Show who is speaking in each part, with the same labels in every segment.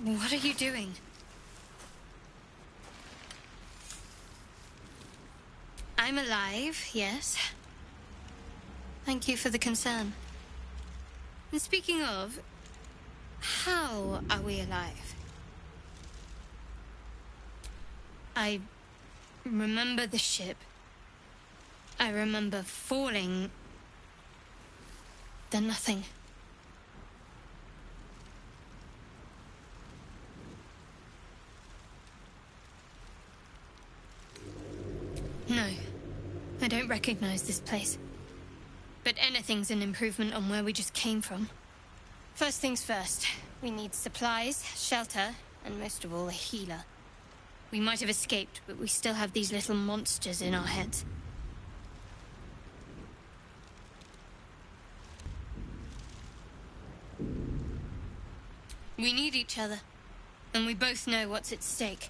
Speaker 1: What are you doing? I'm alive, yes. Thank you for the concern. And speaking of, how are we alive? I remember the ship. I remember falling. Then nothing. No, I don't recognize this place. But anything's an improvement on where we just came from. First things first, we need supplies, shelter, and most of all, a healer. We might have escaped, but we still have these little monsters in our heads. We need each other, and we both know what's at stake.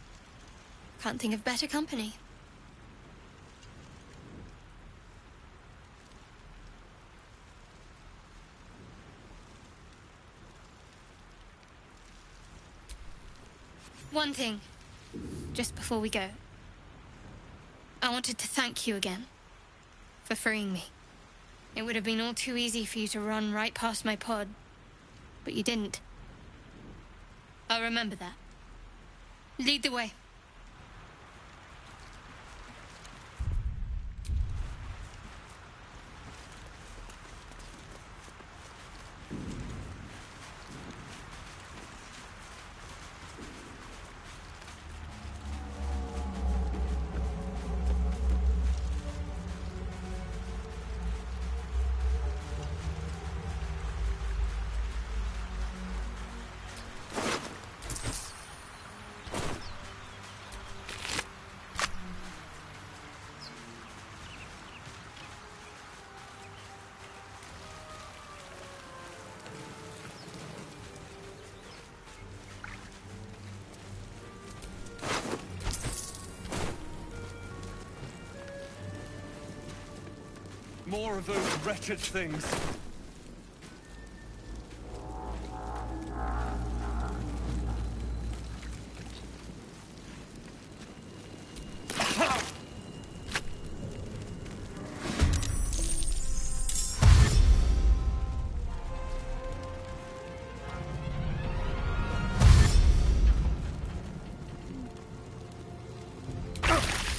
Speaker 1: Can't think of better company. One thing, just before we go. I wanted to thank you again for freeing me. It would have been all too easy for you to run right past my pod, but you didn't. I'll remember that. Lead the way.
Speaker 2: More of those wretched things.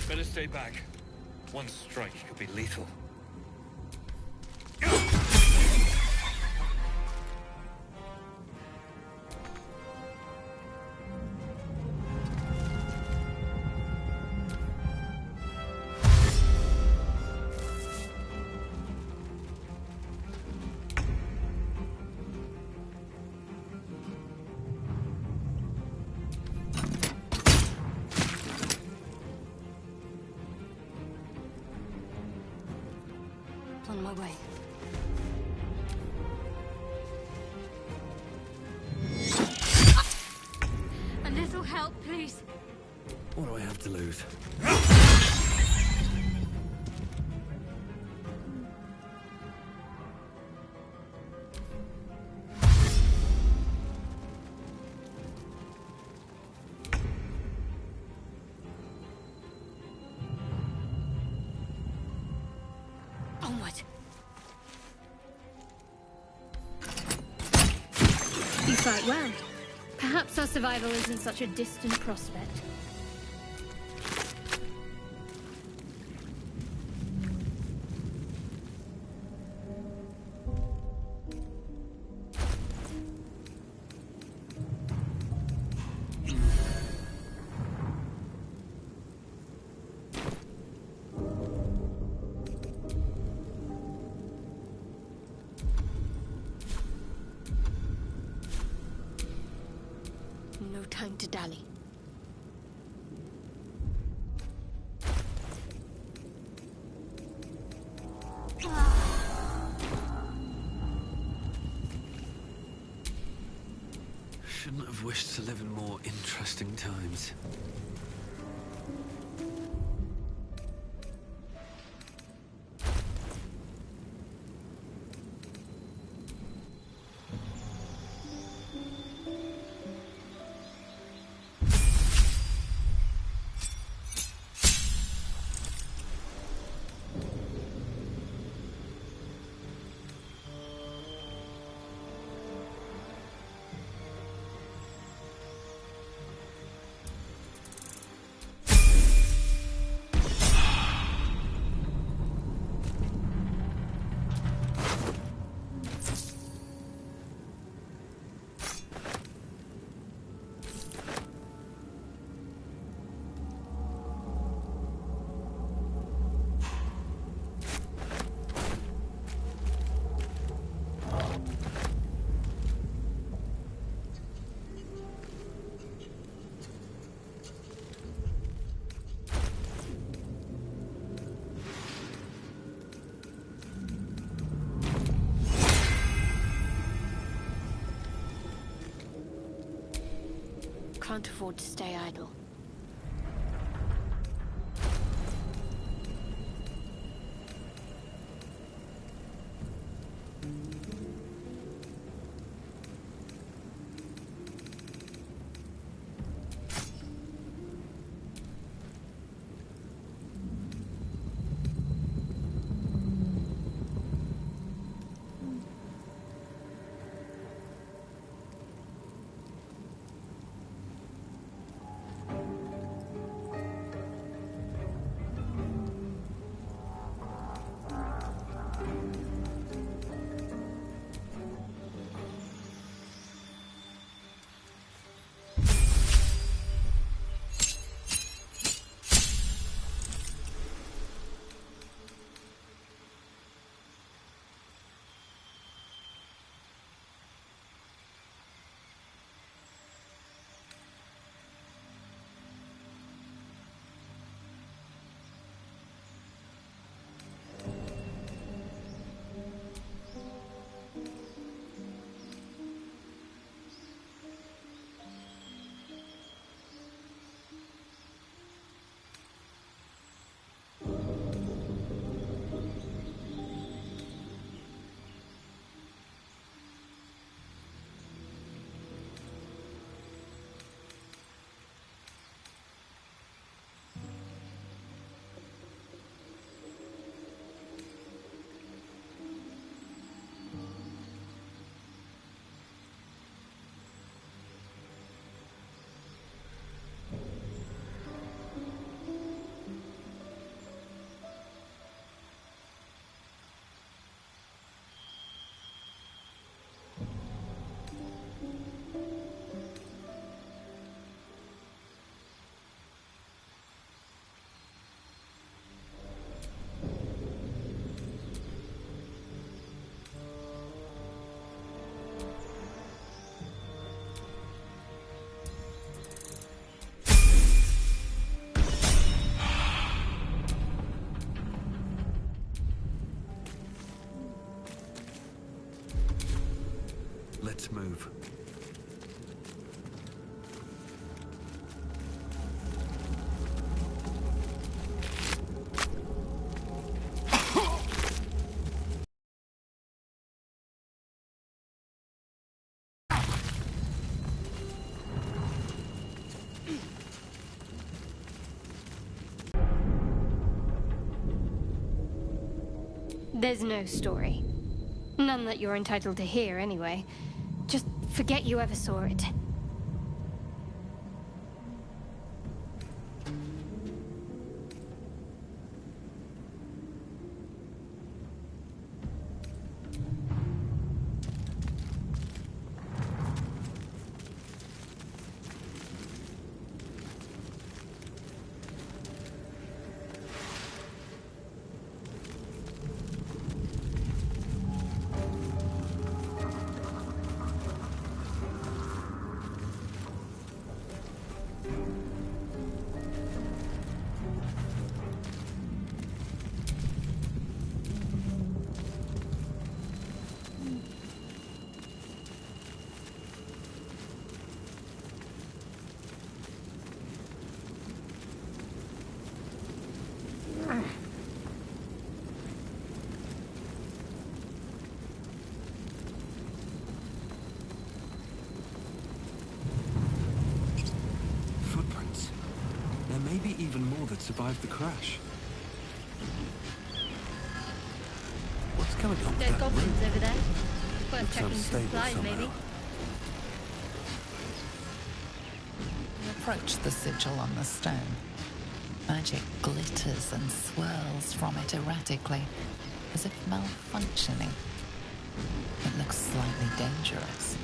Speaker 2: Better stay back. One strike could be lethal.
Speaker 1: On my way. A little help, please.
Speaker 3: What do I have to lose?
Speaker 1: Onward. You fight well. Perhaps our survival isn't such a distant prospect. No time to dally.
Speaker 3: Shouldn't have wished to live in more interesting times.
Speaker 1: can't afford to stay idle.
Speaker 3: Let's move.
Speaker 1: There's no story. None that you're entitled to hear, anyway. Just forget you ever saw it.
Speaker 3: Footprints. There may be even more that survived the crash. What's going on with
Speaker 1: There's
Speaker 3: that
Speaker 1: goblins
Speaker 3: room?
Speaker 1: over there. Worth
Speaker 3: Looks
Speaker 1: checking
Speaker 3: unstable
Speaker 1: supplies,
Speaker 3: somehow.
Speaker 1: maybe.
Speaker 4: You approach the sigil on the stone. Magic glitters and swirls from it erratically, as if malfunctioning. It looks slightly dangerous.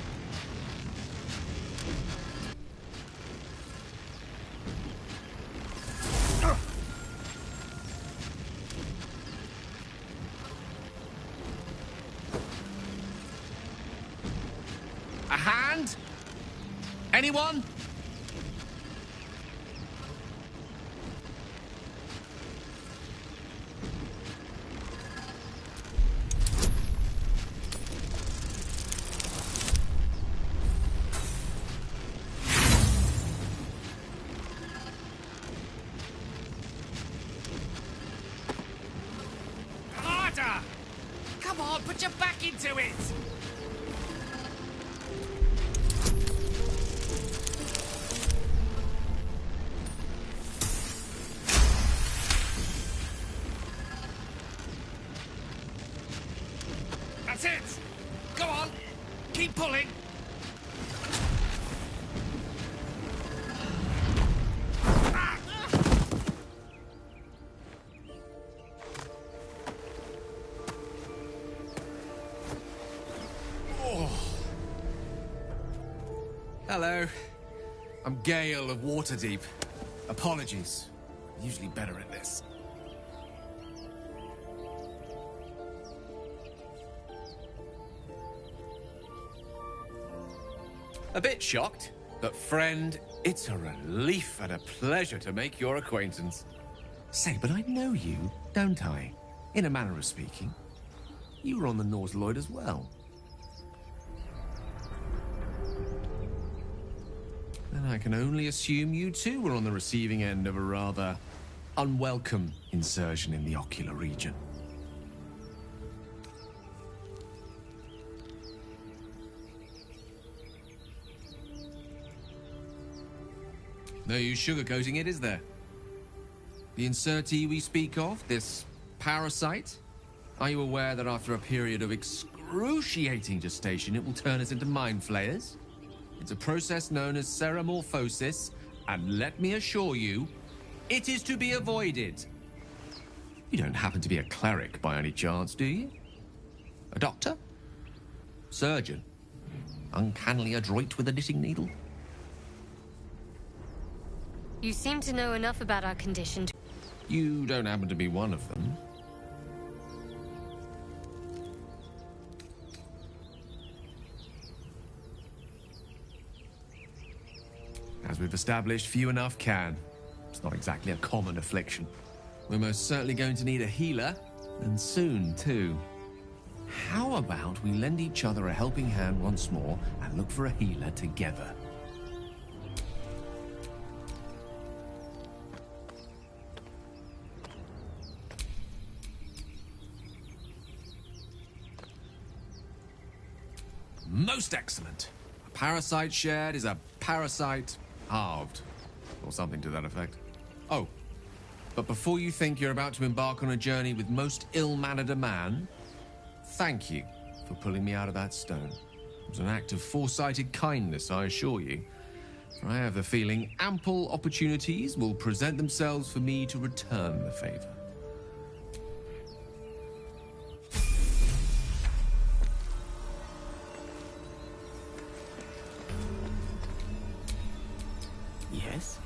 Speaker 5: A hand? Anyone? into it! That's it! Go on! Keep pulling!
Speaker 6: Hello. I'm Gale of Waterdeep. Apologies. I'm usually better at this. A bit shocked, but friend, it's a relief and a pleasure to make your acquaintance. Say, but I know you, don't I? In a manner of speaking. You were on the Nautiloid as well. Then I can only assume you too were on the receiving end of a rather unwelcome insertion in the ocular region. No use sugarcoating it, is there? The insertee we speak of, this parasite, are you aware that after a period of excruciating gestation, it will turn us into mind flayers? It's a process known as seromorphosis, and let me assure you, it is to be avoided. You don't happen to be a cleric by any chance, do you? A doctor? Surgeon? Uncannily adroit with a knitting needle?
Speaker 1: You seem to know enough about our condition.
Speaker 6: You don't happen to be one of them. As we've established, few enough can. It's not exactly a common affliction. We're most certainly going to need a healer, and soon, too. How about we lend each other a helping hand once more and look for a healer together? Most excellent. A parasite shared is a parasite halved, or something to that effect. Oh, but before you think you're about to embark on a journey with most ill-mannered a man, thank you for pulling me out of that stone. It was an act of foresighted kindness, I assure you. For I have the feeling ample opportunities will present themselves for me to return the favor. Yes?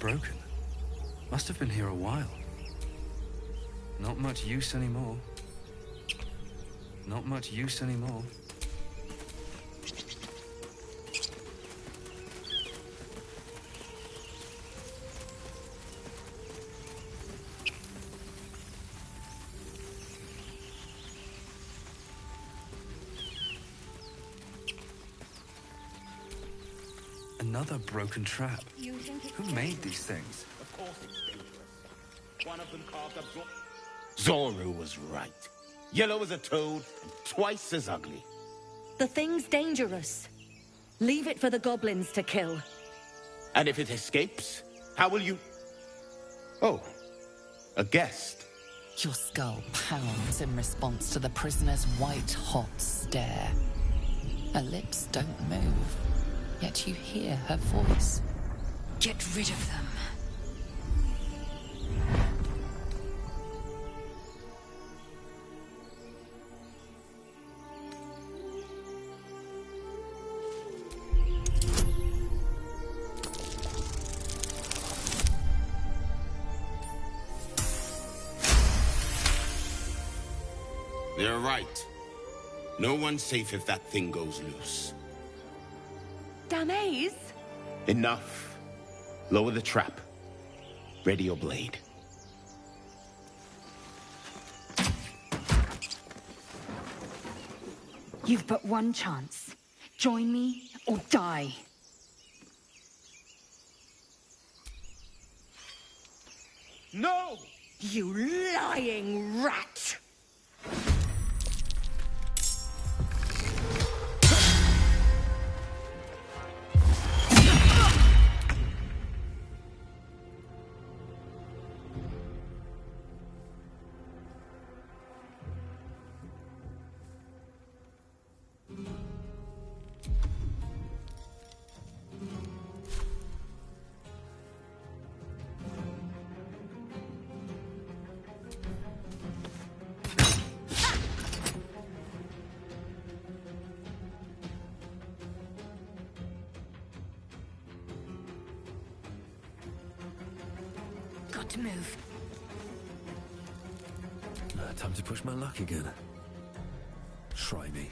Speaker 3: broken. Must have been here a while. Not much use anymore. Not much use anymore. Another broken trap. Who made these things?
Speaker 7: Of course it's dangerous. One of them carved up Zoru was right. Yellow as a toad and twice as ugly.
Speaker 8: The thing's dangerous. Leave it for the goblins to kill.
Speaker 7: And if it escapes, how will you... Oh, a guest.
Speaker 4: Your skull pounds in response to the prisoner's white-hot stare. Her lips don't move, yet you hear her voice.
Speaker 1: Get rid of them.
Speaker 7: They're right. No one's safe if that thing goes loose.
Speaker 8: Damaze?
Speaker 7: Enough. Lower the trap. Ready your blade.
Speaker 8: You've but one chance. Join me or die.
Speaker 7: No!
Speaker 8: You lying rat!
Speaker 1: Got to move.
Speaker 3: Time to push my luck again. Try me.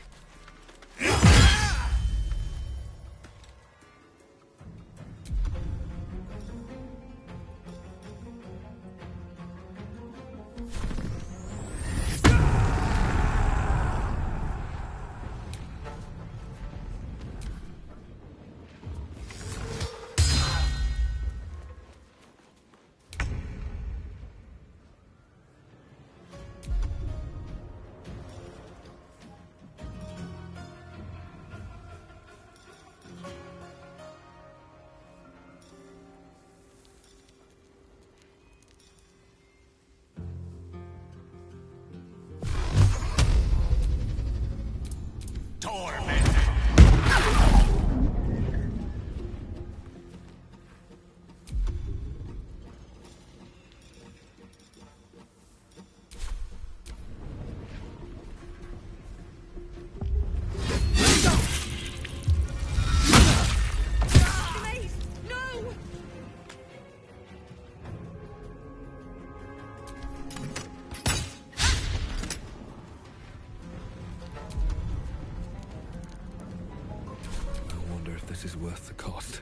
Speaker 3: This is worth the cost.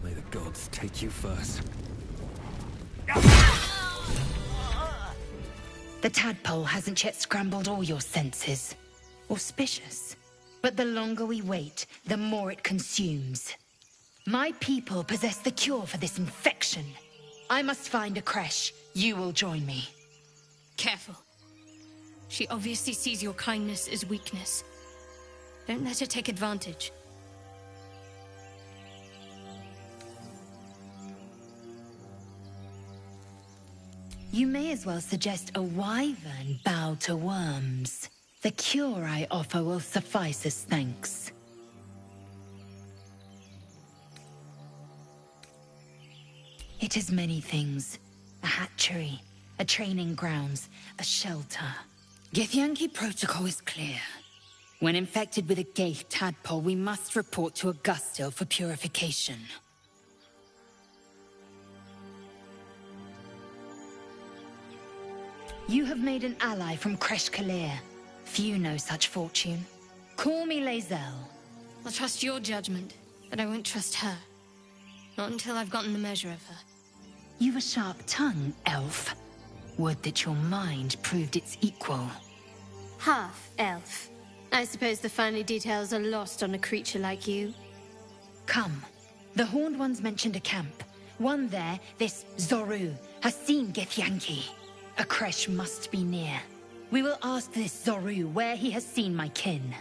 Speaker 3: May the gods take you first.
Speaker 8: The tadpole hasn't yet scrambled all your senses. Auspicious. But the longer we wait, the more it consumes. My people possess the cure for this infection. I must find a creche. You will join me.
Speaker 1: Careful. She obviously sees your kindness as weakness. Don't let her take advantage.
Speaker 8: You may as well suggest a wyvern bow to worms. The cure I offer will suffice as thanks. It is many things. A hatchery, a training grounds, a shelter. Githyanki protocol is clear. When infected with a Gaith tadpole, we must report to Augustil for purification. You have made an ally from Kresh Kalir. Few know such fortune. Call me Lae'zel.
Speaker 1: I'll trust your judgment, but I won't trust her. Not until I've gotten the measure of her.
Speaker 8: You've a sharp tongue, elf. Would that your mind proved its equal.
Speaker 1: Half elf. I suppose the finer details are lost on a creature like you.
Speaker 8: Come. The Horned Ones mentioned a camp. One there, this Zorru, has seen Githyanki. A Kresh must be near. We will ask this Zorru where he has seen my kin.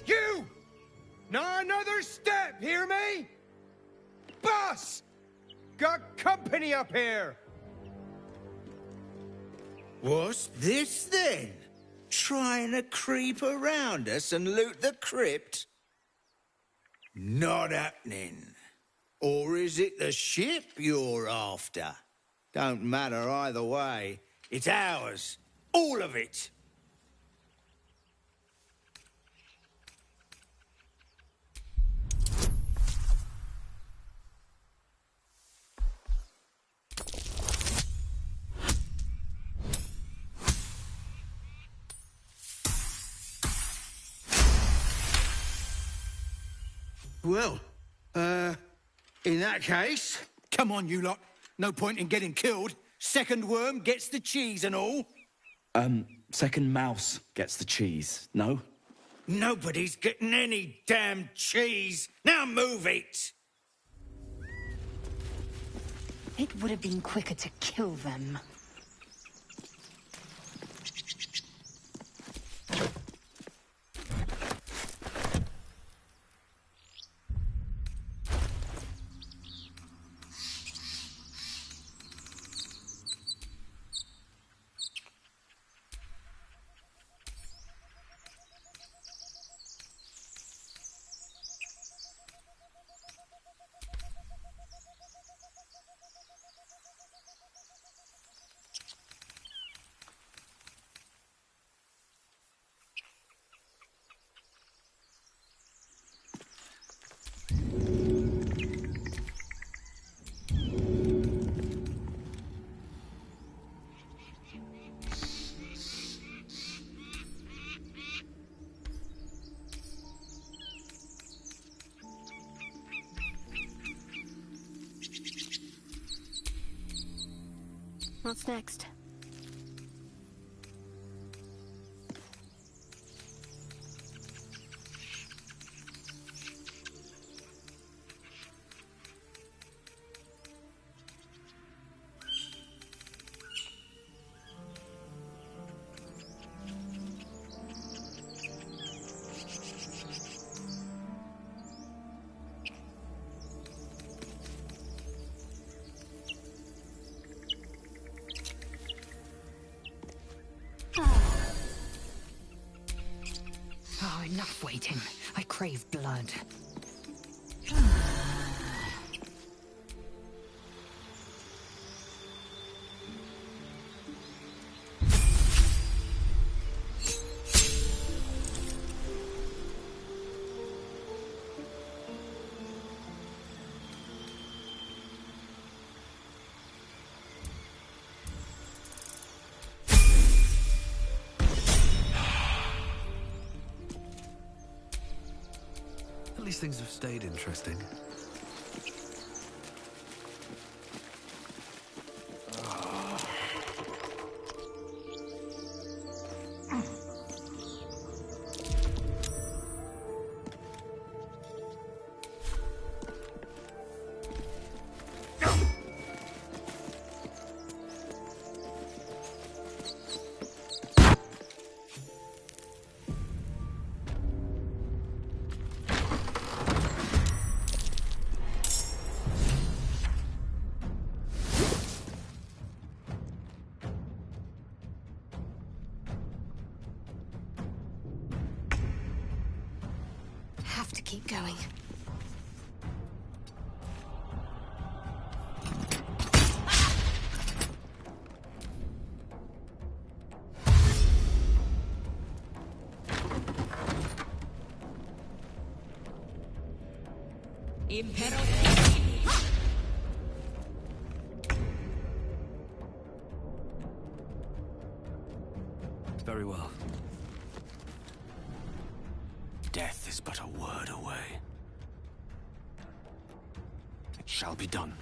Speaker 5: You! Not another step, hear me? Boss! Got company up here!
Speaker 7: What's this then? Trying to creep around us and loot the crypt? Not happening. Or is it the ship you're after? Don't matter either way. It's ours. All of it.
Speaker 5: Well, in that case, come on, you lot. No point in getting killed. Second worm gets the cheese and all.
Speaker 9: Second mouse gets the cheese, no?
Speaker 7: Nobody's getting any damn cheese. Now move it!
Speaker 8: It would have been quicker to kill them.
Speaker 1: What's next?
Speaker 8: Oh, enough waiting. I crave blood.
Speaker 3: At least things have stayed interesting.
Speaker 1: keep going.
Speaker 3: Very well.
Speaker 10: Death is but a word away. It shall be done.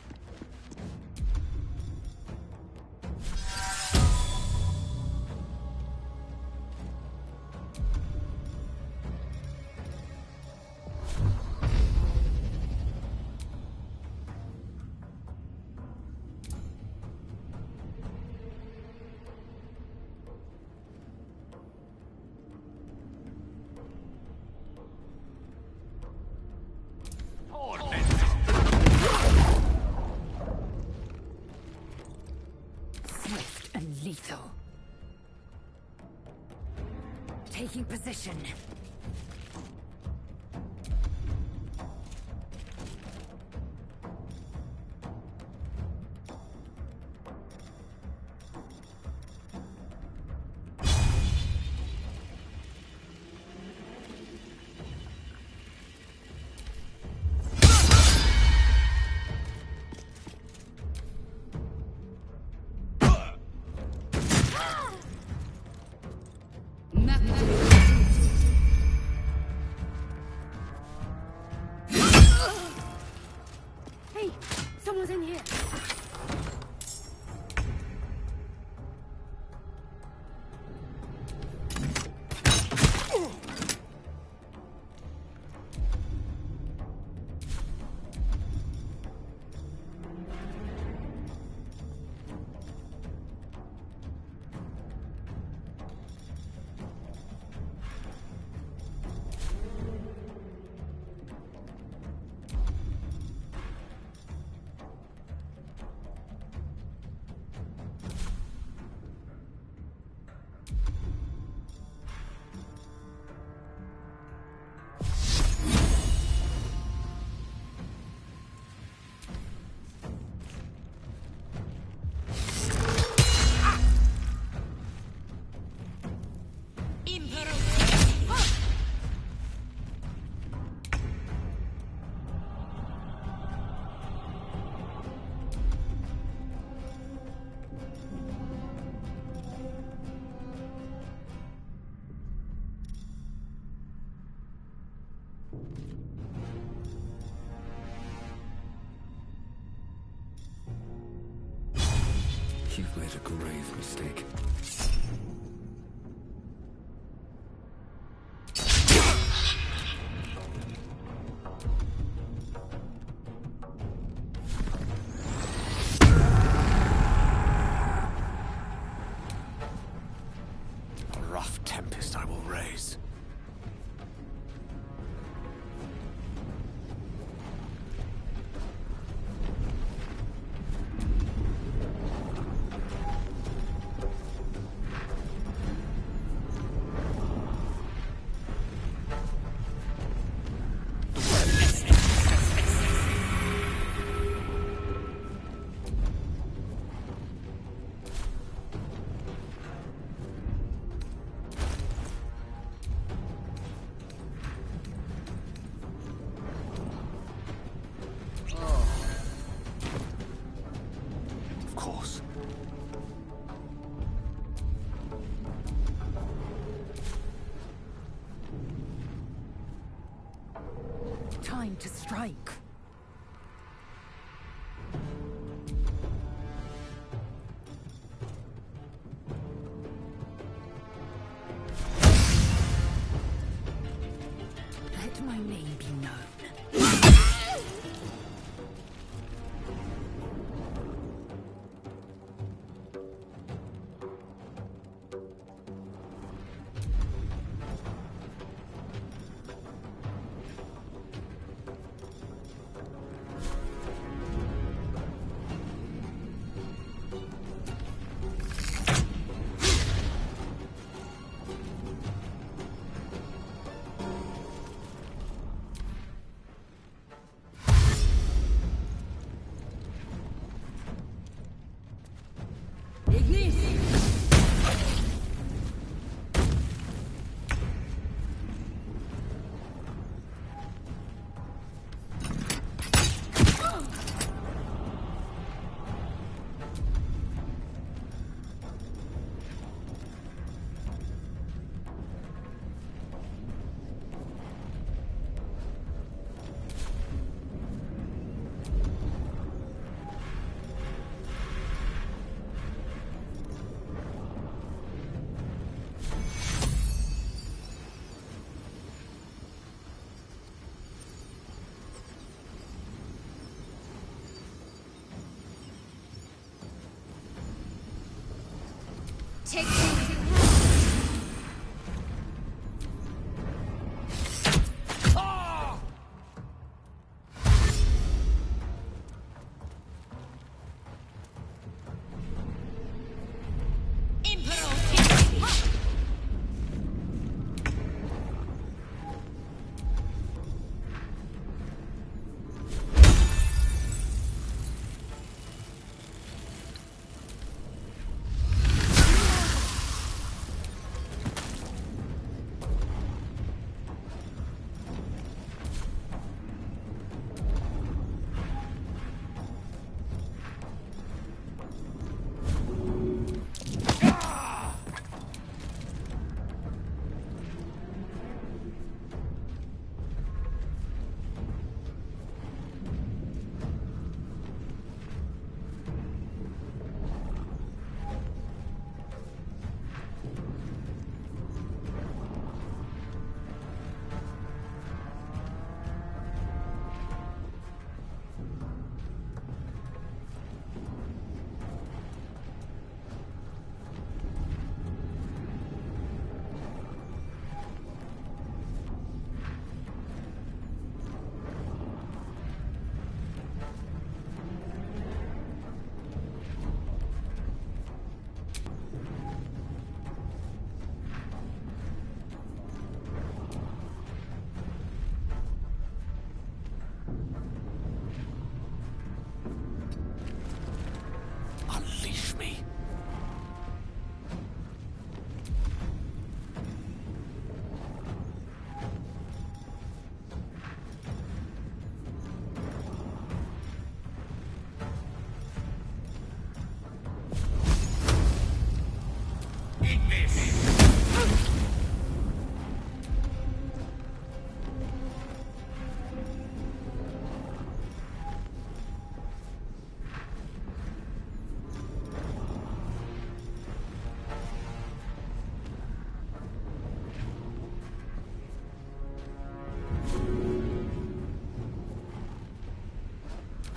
Speaker 8: Swift and lethal. Taking position. Hey, someone's in here.
Speaker 3: You've made a grave mistake.
Speaker 10: A rough tempest I will raise. Of course.
Speaker 8: Time to strike. Let my name be known.
Speaker 1: Take two.
Speaker 10: Unleash me.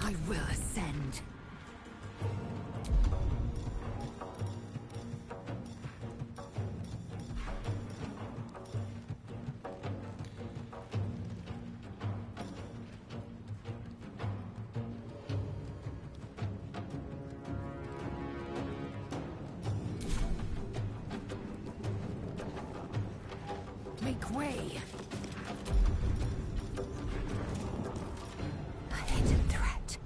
Speaker 8: I will ascend. Make way. A hidden threat.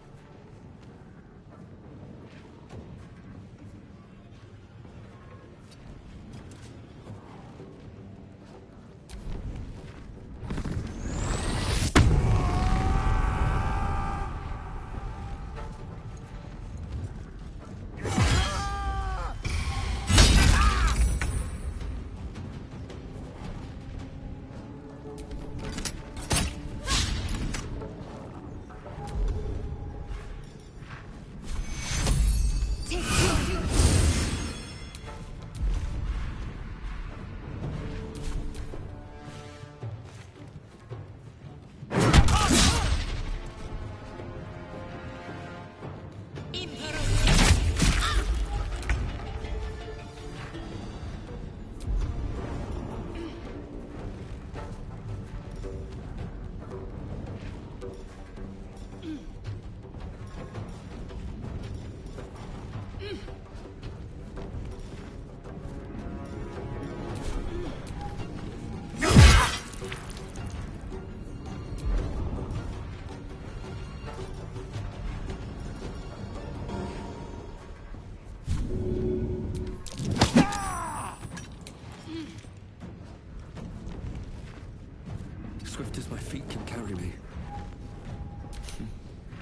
Speaker 10: Swift as my feet can carry me.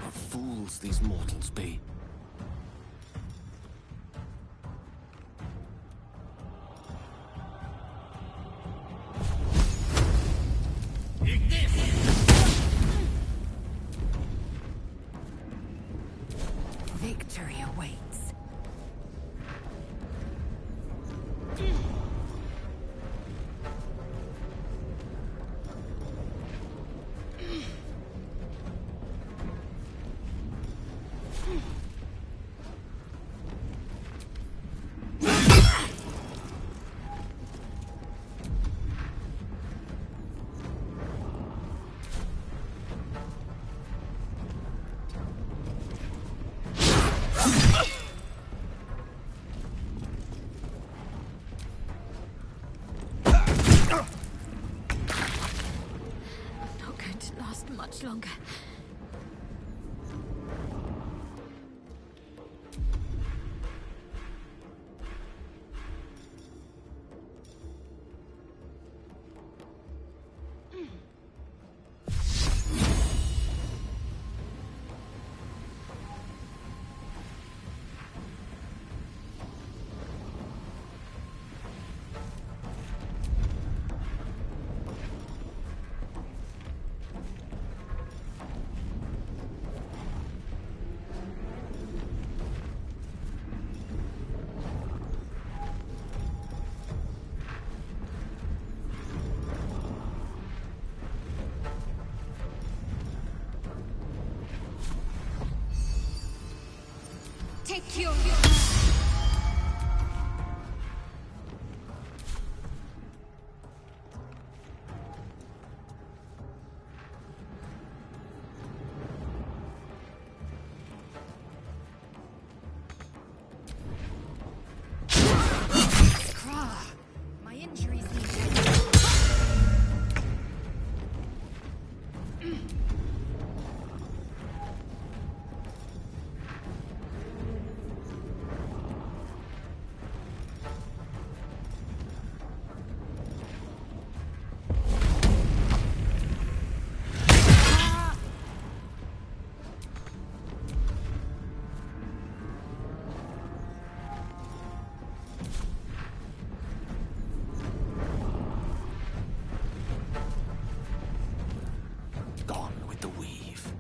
Speaker 10: What fools these mortals be.
Speaker 8: Victory awaits.
Speaker 1: much longer. Take your... My injuries need...
Speaker 10: Gone with the weave.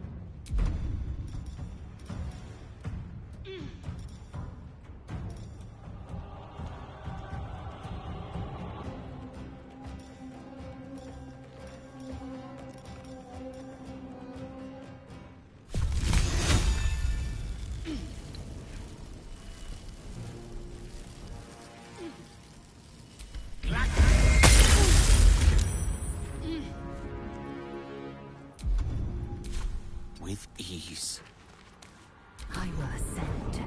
Speaker 10: With ease.
Speaker 8: I will ascend.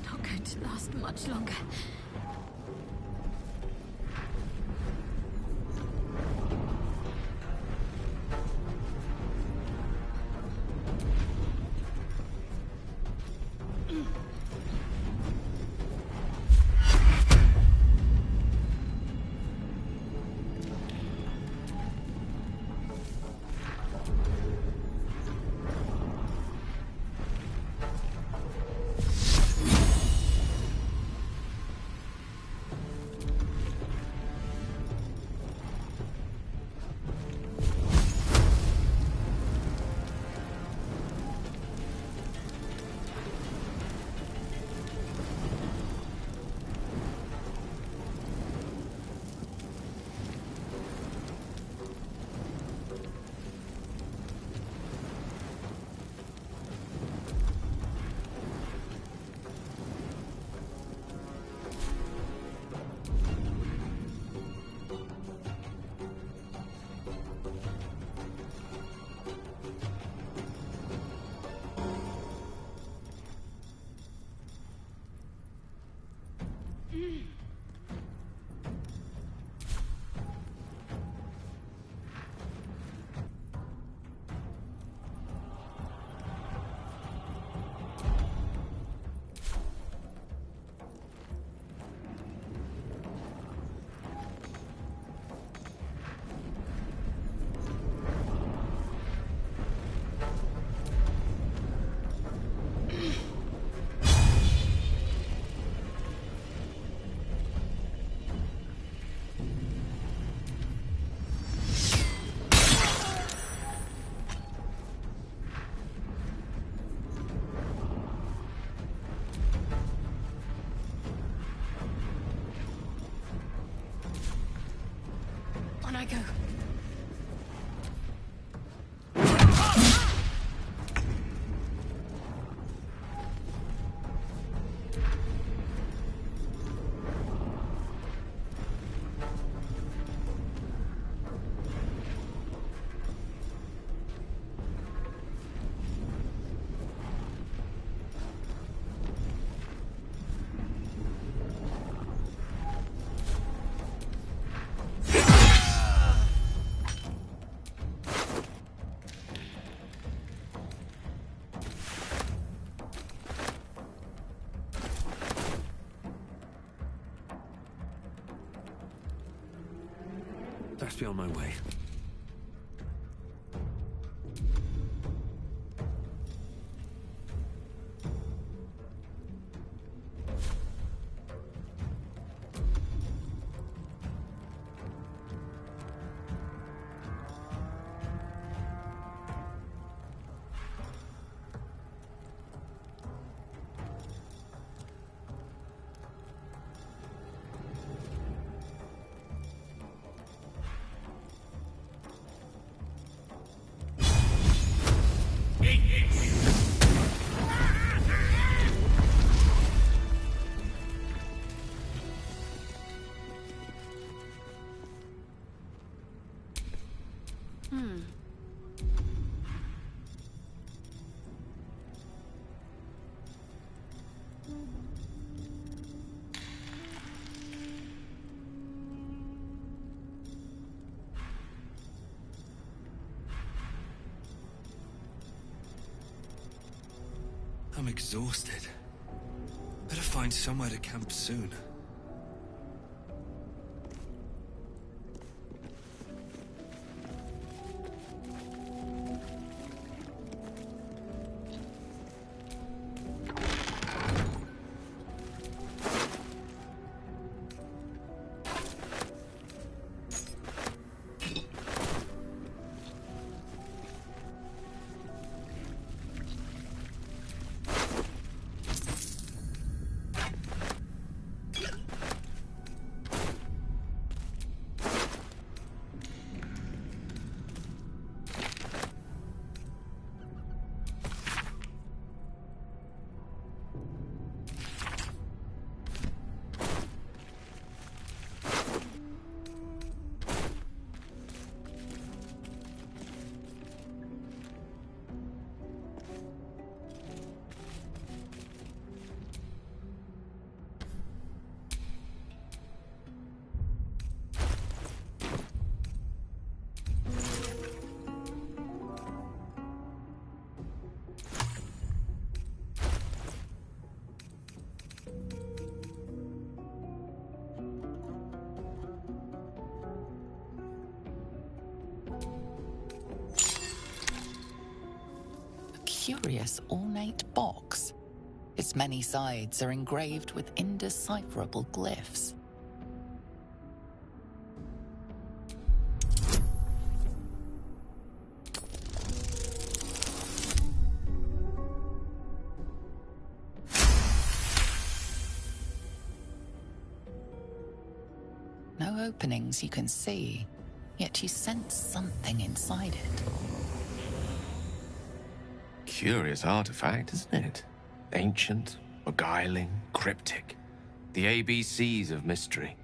Speaker 1: Not going to last much longer. On I go.
Speaker 3: Best be on my way. I'm exhausted. Better find somewhere to camp soon.
Speaker 4: Curious ornate box. Its many sides are engraved with indecipherable glyphs. No openings you can see, yet you sense something inside it.
Speaker 11: Curious artifact, isn't it? Ancient, beguiling, cryptic. The ABCs of mystery.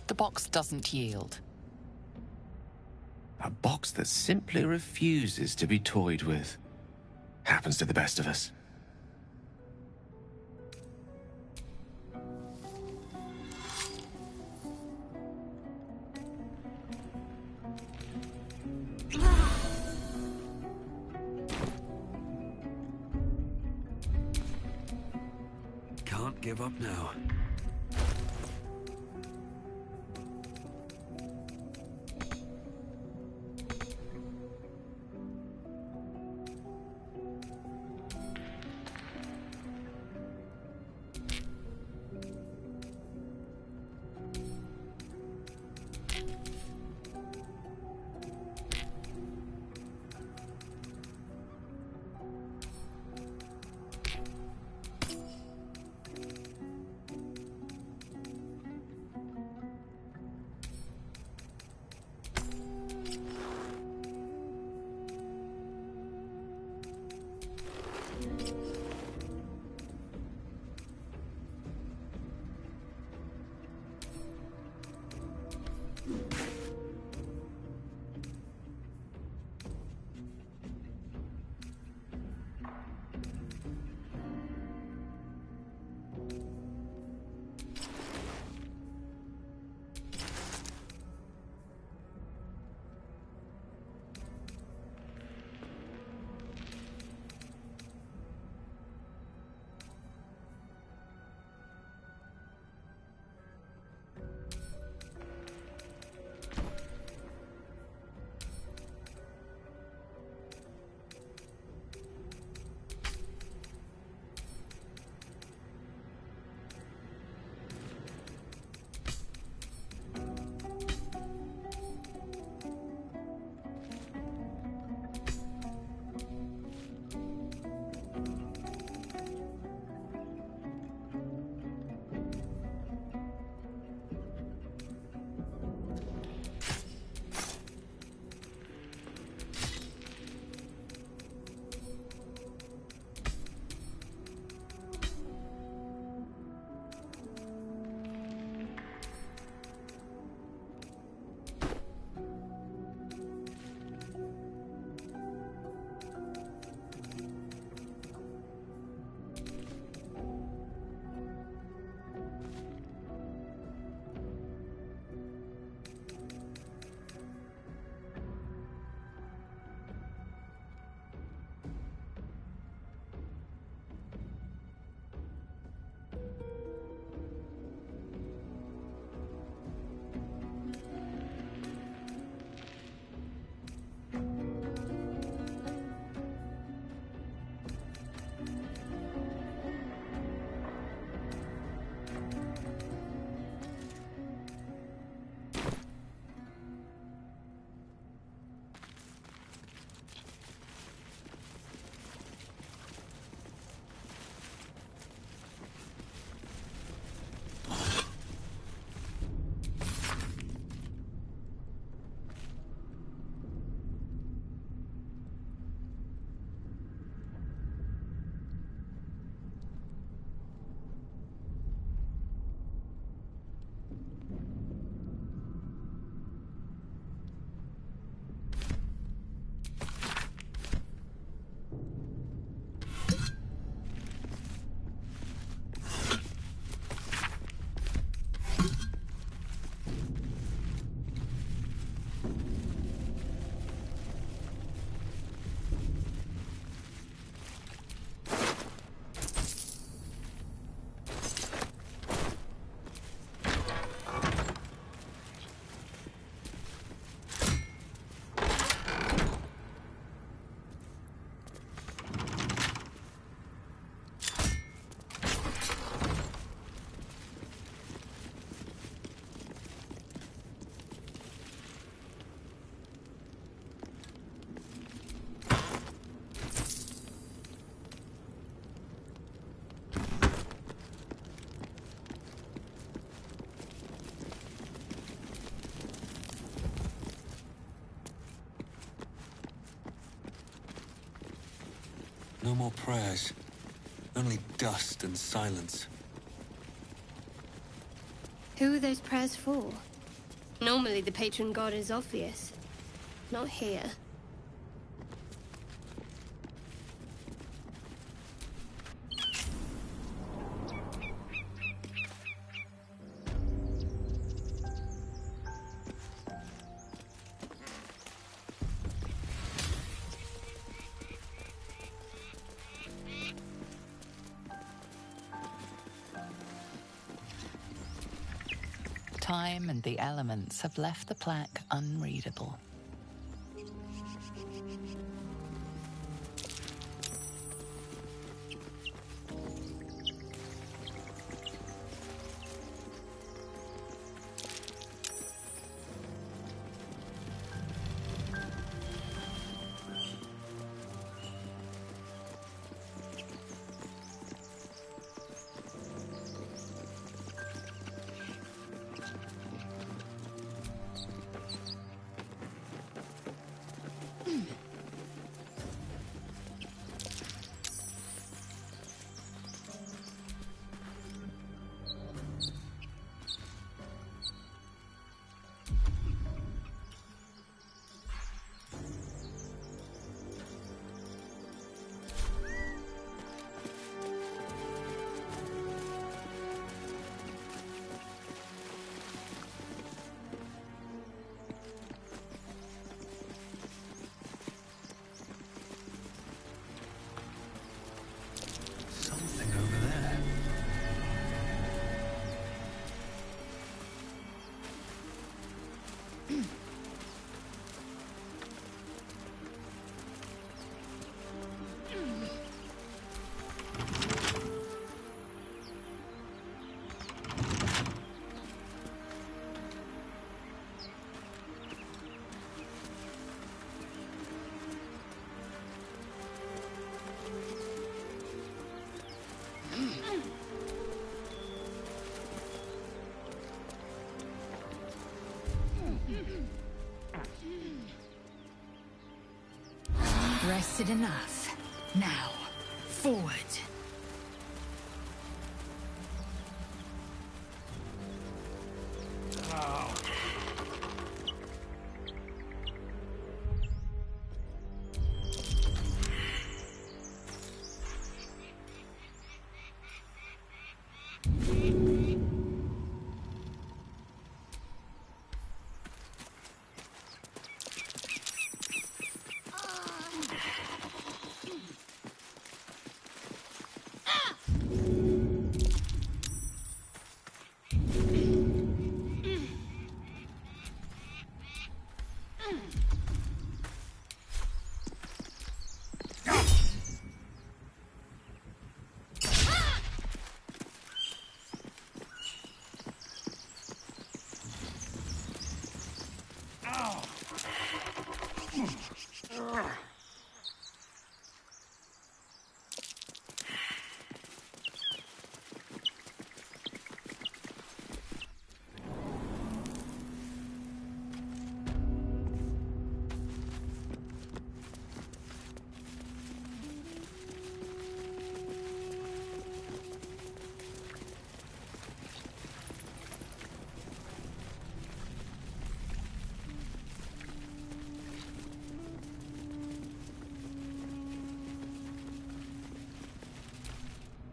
Speaker 4: The box doesn't yield.
Speaker 11: A box that simply refuses to be toyed with. Happens to the best of us.
Speaker 3: Can't give up now. No more prayers. Only dust and silence.
Speaker 1: Who are those prayers for? Normally the patron god is obvious. Not here.
Speaker 4: Time and the elements have left the plaque unreadable.
Speaker 3: Something over there.
Speaker 8: Rested enough. Now, forward.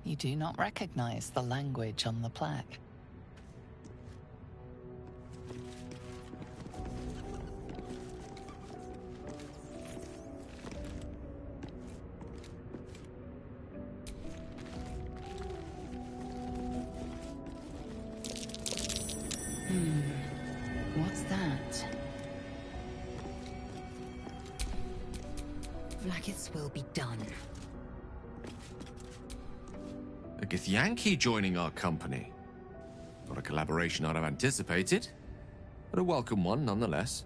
Speaker 4: You do not recognize the language on the plaque.
Speaker 8: What's that? Vlaakith's will be done.
Speaker 6: A Githyanki joining our company. Not a collaboration I'd have anticipated, but a welcome one nonetheless.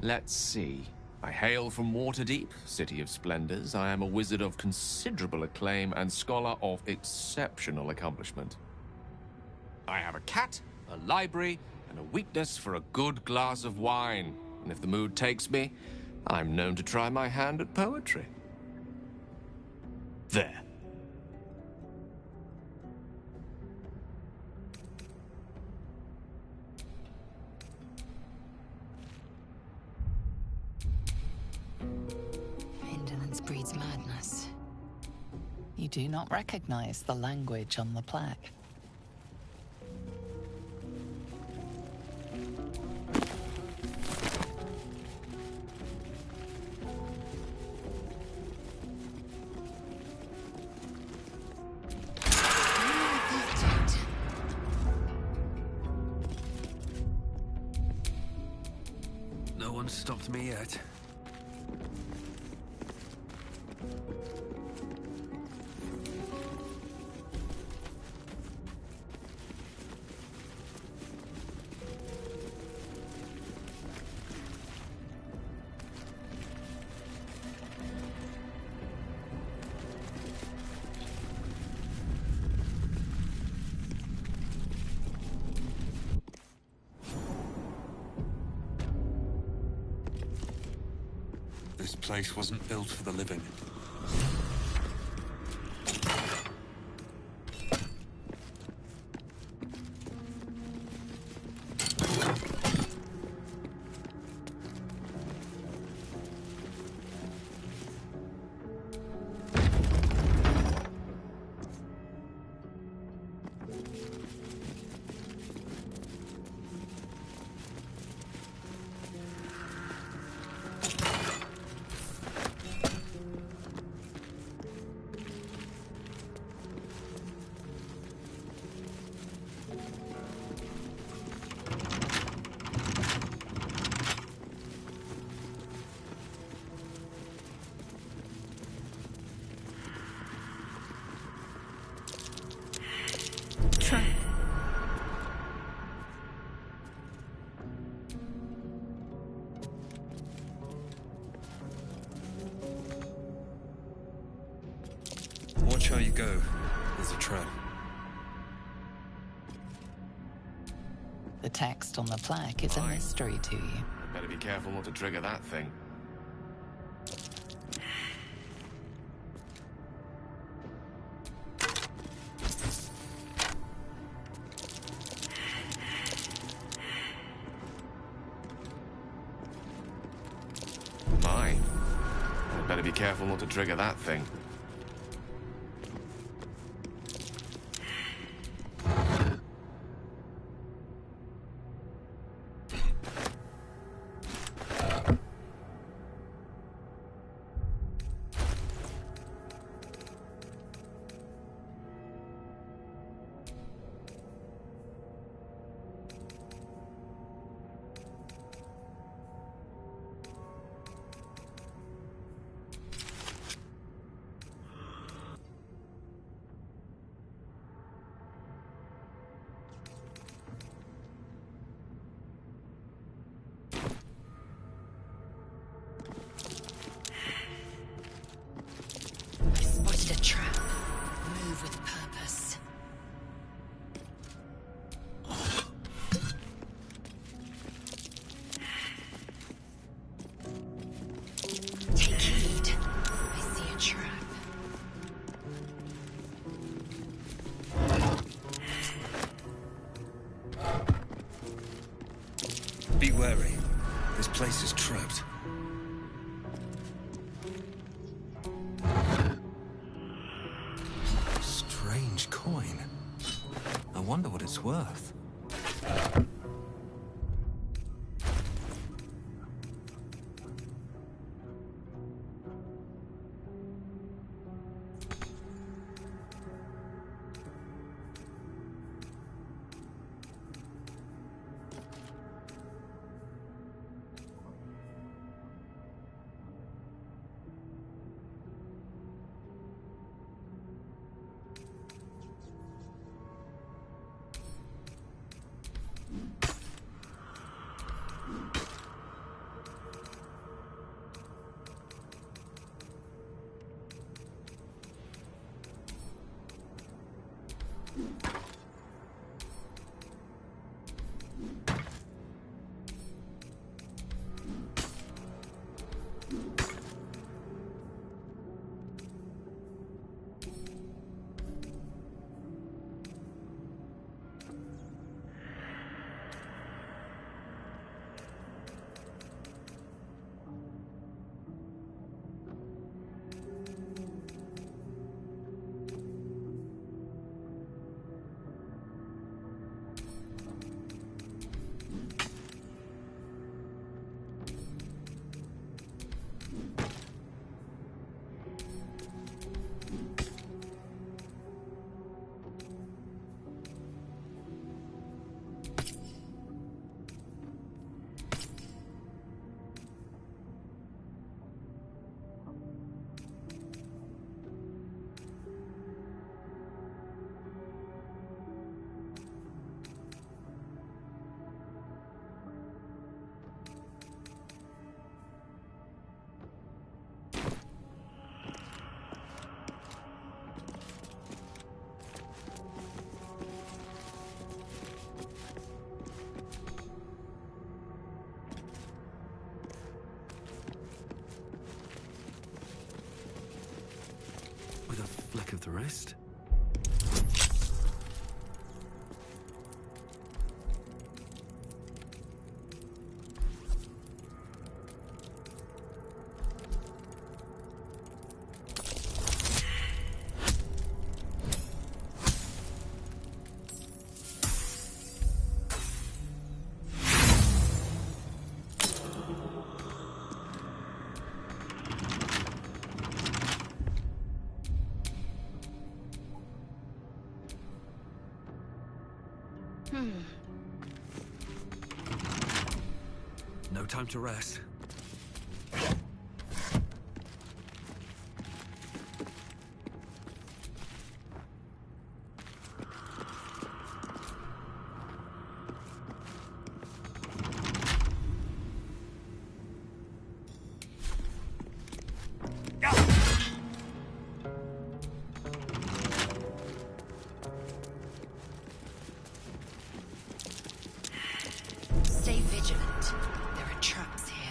Speaker 6: Let's see. I hail from Waterdeep, City of Splendors. I am a wizard of considerable acclaim and scholar of exceptional accomplishment. I have a cat, a library, and a weakness for a good glass of wine. And if the mood takes me, I'm known to try my hand at poetry. There.
Speaker 4: Indolence breeds madness. You do not recognize the language on the plaque.
Speaker 3: No one's stopped me yet.
Speaker 2: This place wasn't built for the living. Watch how you go. There's a trap.
Speaker 4: The text on the plaque is a mystery to you.
Speaker 6: Better be careful not to trigger that thing. My. Better be careful not to trigger that thing.
Speaker 8: Spotted a trap. Move with purpose. Take heed. I see a trap.
Speaker 2: Be wary. This place is trapped. Strange coin. I wonder what it's worth.
Speaker 3: rest? No time to rest.
Speaker 8: Stay vigilant. There are traps here.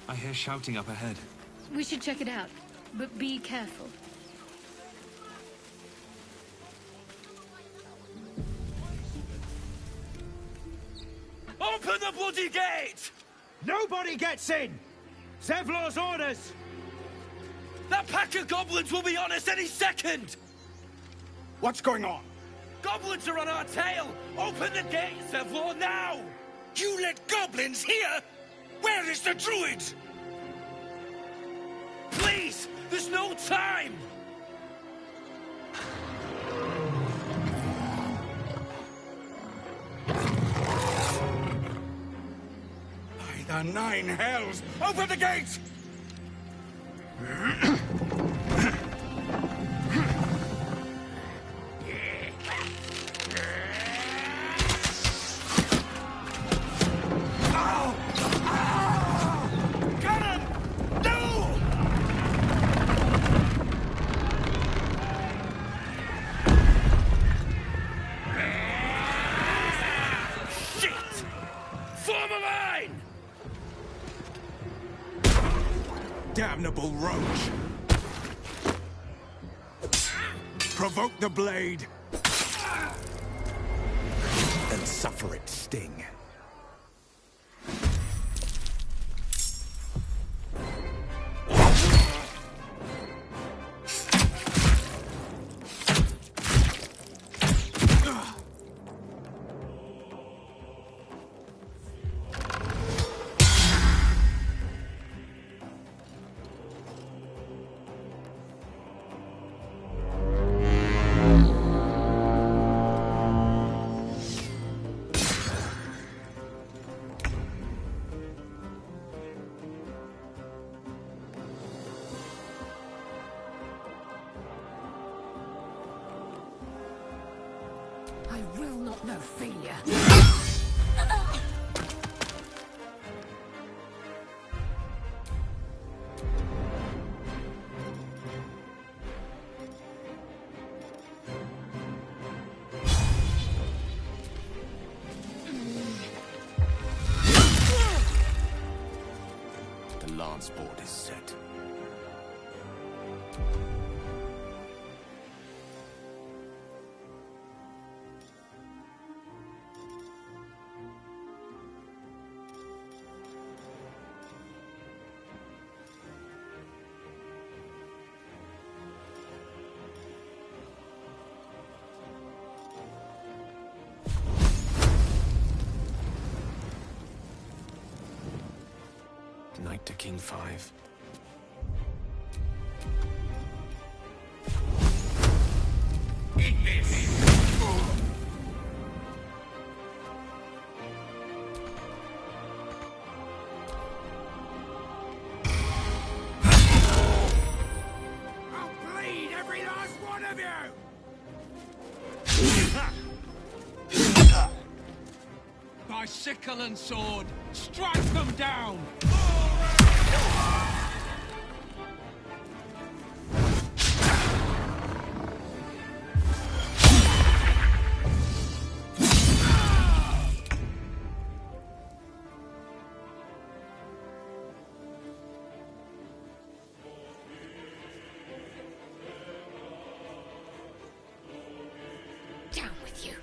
Speaker 3: I hear shouting up ahead.
Speaker 1: We should check it out, but be careful.
Speaker 2: Open the bloody gate!
Speaker 5: Nobody gets in! Zevlor's orders!
Speaker 2: That pack of goblins will be on us any second!
Speaker 5: What's going on?
Speaker 2: Goblins are on our tail! Open the gate, Zevlor, now! You let goblins here? Where is the druid? Please! There's no time!
Speaker 5: By the nine hells! Open the gate! Damnable roach! Provoke the blade!
Speaker 12: suffer its sting.
Speaker 13: I will not know failure.
Speaker 10: The lance board is set. Knight to King 5.
Speaker 2: Eat this! I'll bleed every last one of you!
Speaker 14: By sickle and sword, strike them down!
Speaker 13: Down with you.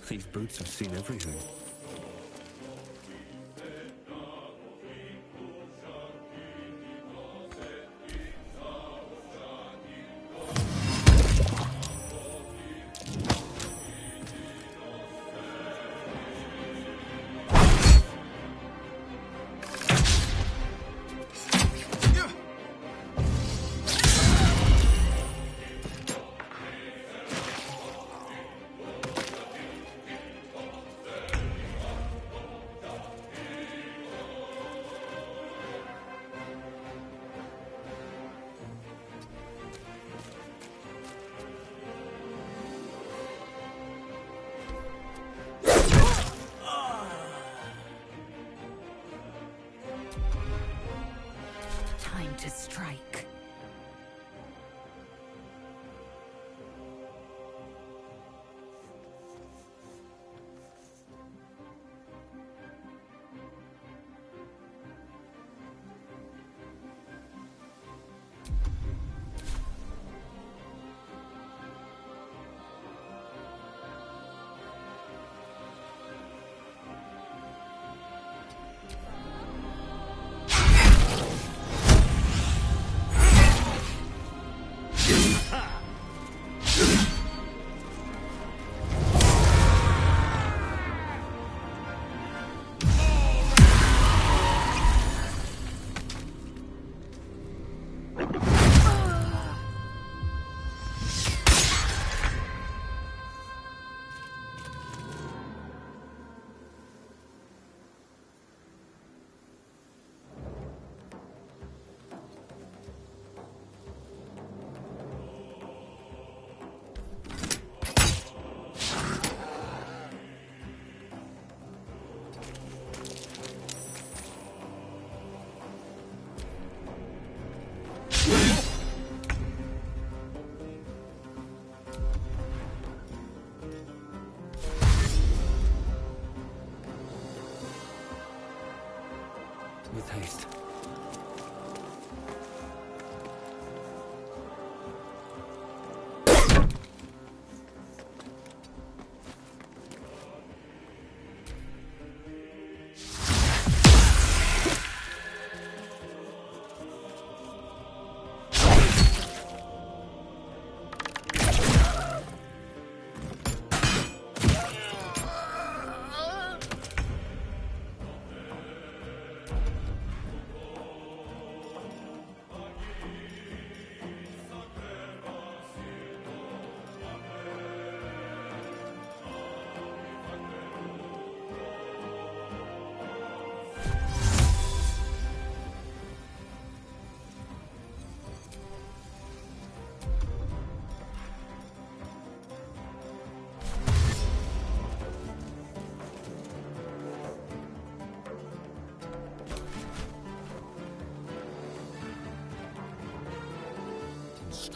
Speaker 12: These boots have seen everything.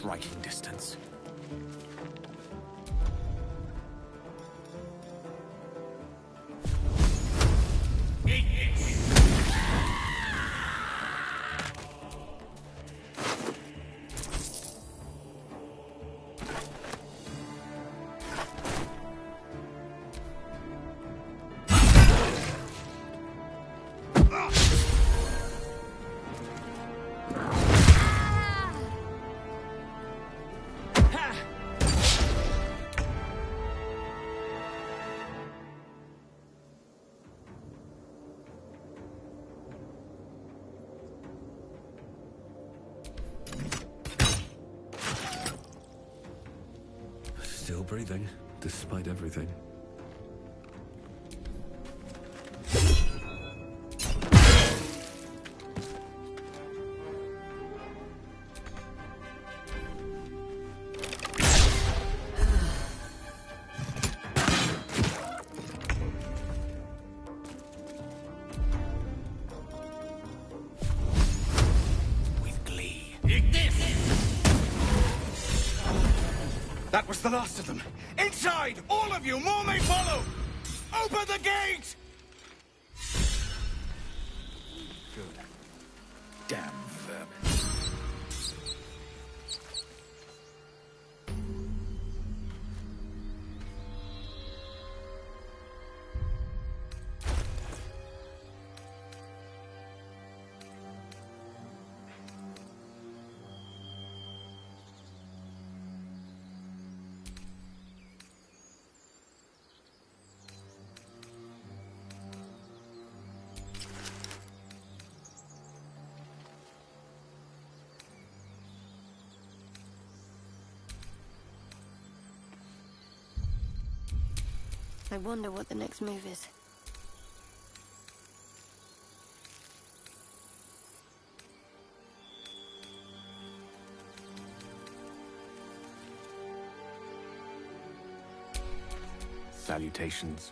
Speaker 10: striking distance.
Speaker 12: Still breathing, despite everything.
Speaker 2: That was the last of them. Inside! All of you! More may follow! Open the gate!
Speaker 5: Good. Damn vermin.
Speaker 1: I wonder what the next move is.
Speaker 10: Salutations.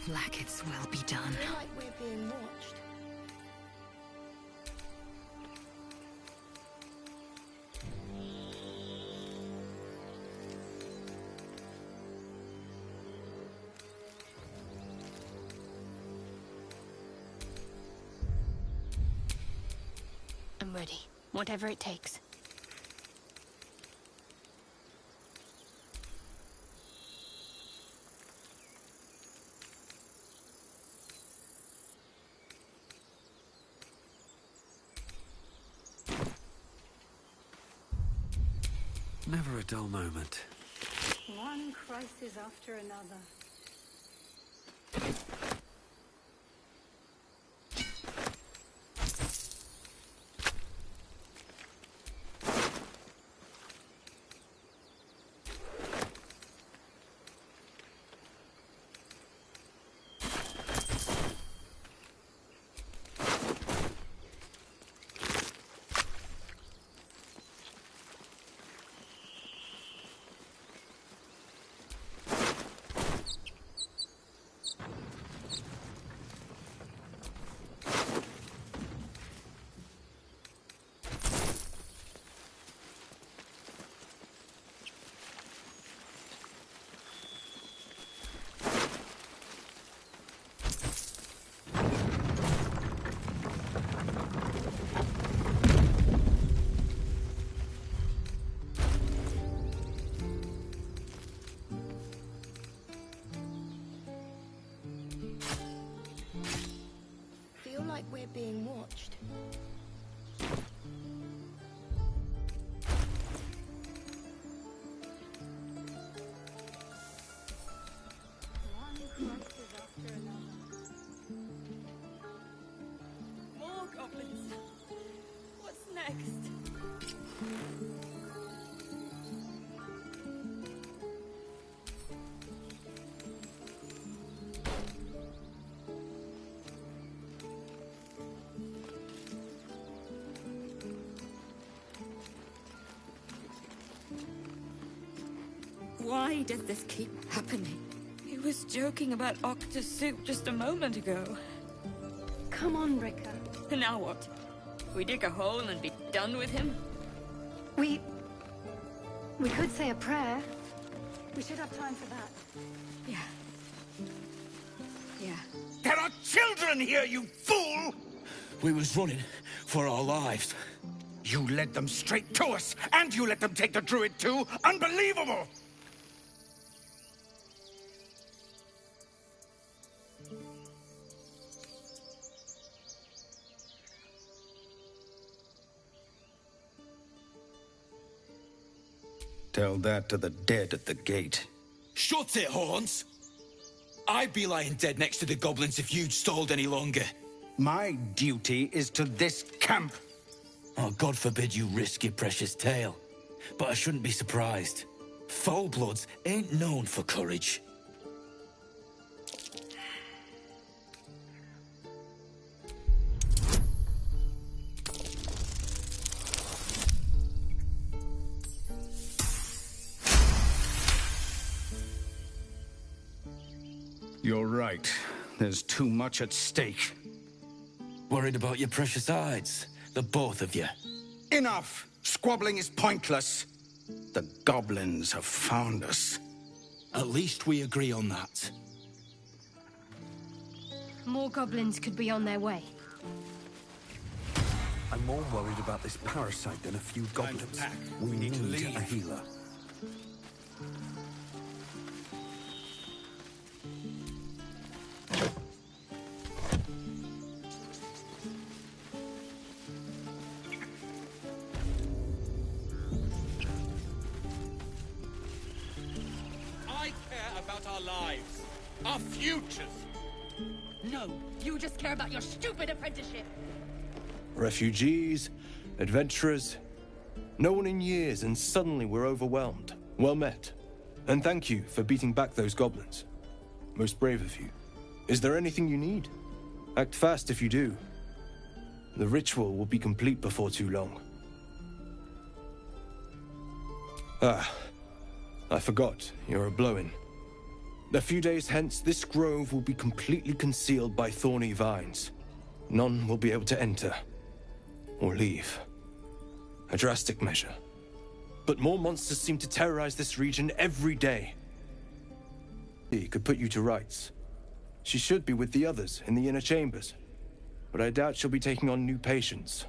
Speaker 8: Like it's well be done.
Speaker 13: I feel like we're being watched.
Speaker 1: I'm ready. Whatever it takes.
Speaker 12: Never a dull moment.
Speaker 15: One crisis after another.
Speaker 13: like we're being watched.
Speaker 15: One crisis after another.
Speaker 16: More goblins. What's next? Why does this keep happening? He was joking about Octa's soup just a moment ago.
Speaker 15: Come on, Ricker.
Speaker 16: And now what? We dig a hole and be done with him?
Speaker 15: We could say a prayer. We should have time for that.
Speaker 16: Yeah. Yeah.
Speaker 2: There are children here, you fool!
Speaker 17: We was running for our lives.
Speaker 2: You led them straight to us, and you let them take the druid too? Unbelievable!
Speaker 5: Tell that to the dead at the gate.
Speaker 17: Shut it, Horns! I'd be lying dead next to the goblins if you'd stalled any longer.
Speaker 5: My duty is to this camp.
Speaker 17: Oh, God forbid you risk your precious tail. But I shouldn't be surprised. Foulbloods ain't known for courage.
Speaker 5: You're right. There's too much at stake.
Speaker 17: Worried about your precious hides, the both of you.
Speaker 5: Enough! Squabbling is pointless. The goblins have found us.
Speaker 17: At least we agree on that.
Speaker 1: More goblins could be on their way.
Speaker 12: I'm more worried about this parasite than a few goblins. We need a healer.
Speaker 2: I care about our lives, our futures.
Speaker 18: No, you just care about your stupid apprenticeship.
Speaker 19: Refugees, adventurers, no one in years, and suddenly we're overwhelmed. Well met. And thank you for beating back those goblins. Most brave of you. Is there anything you need? Act fast if you do. The ritual will be complete before too long. Ah, I forgot, you're a blow-in. A few days hence, this grove will be completely concealed by thorny vines. None will be able to enter or leave. A drastic measure. But more monsters seem to terrorize this region every day. He could put you to rights. She should be with the others in the inner chambers, but I doubt she'll be taking on new patients.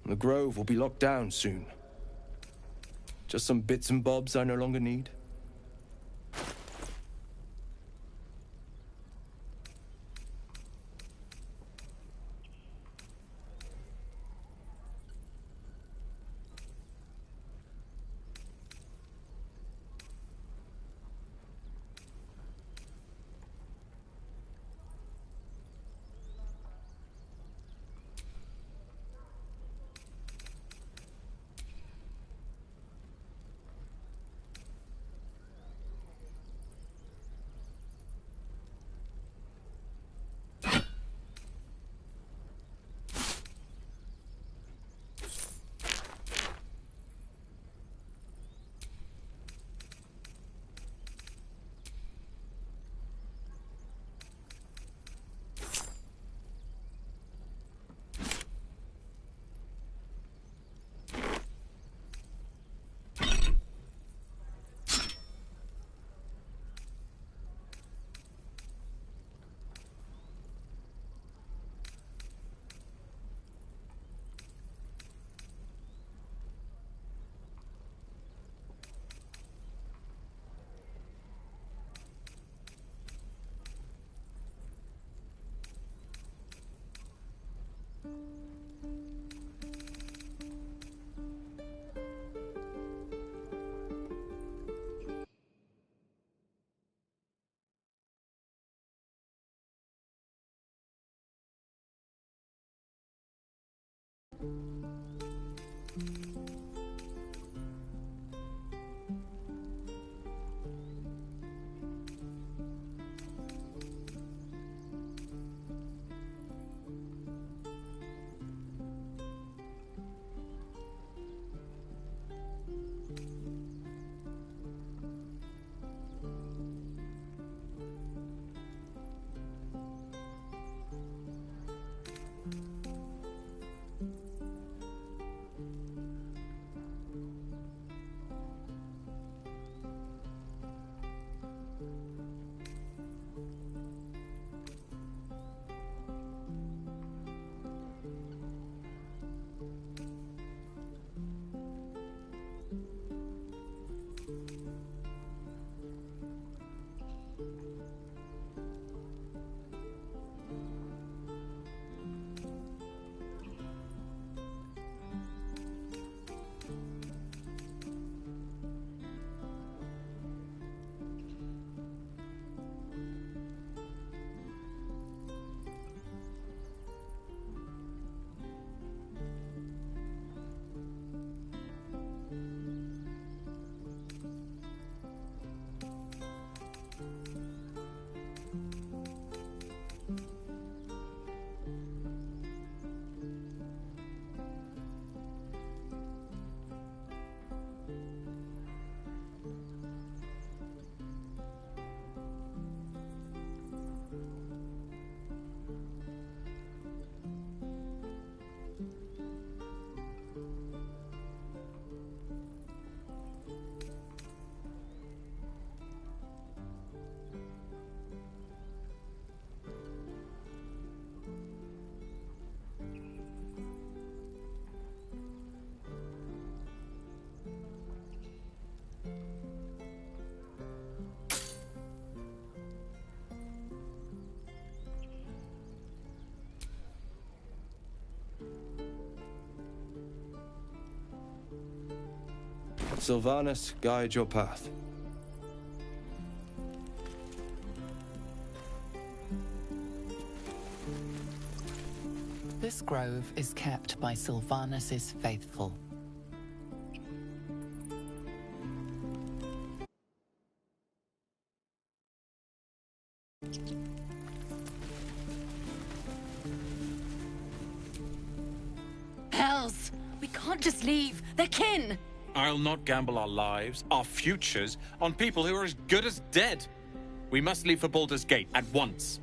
Speaker 19: The grove will be locked down soon. Just some bits and bobs I no longer need. Sylvanas, guide your path.
Speaker 4: This grove is kept by Sylvanas's faithful.
Speaker 18: Hells! We can't just leave. They're kin!
Speaker 20: I'll not gamble our lives, our futures, on people who are as good as dead. We must leave for Baldur's Gate at once.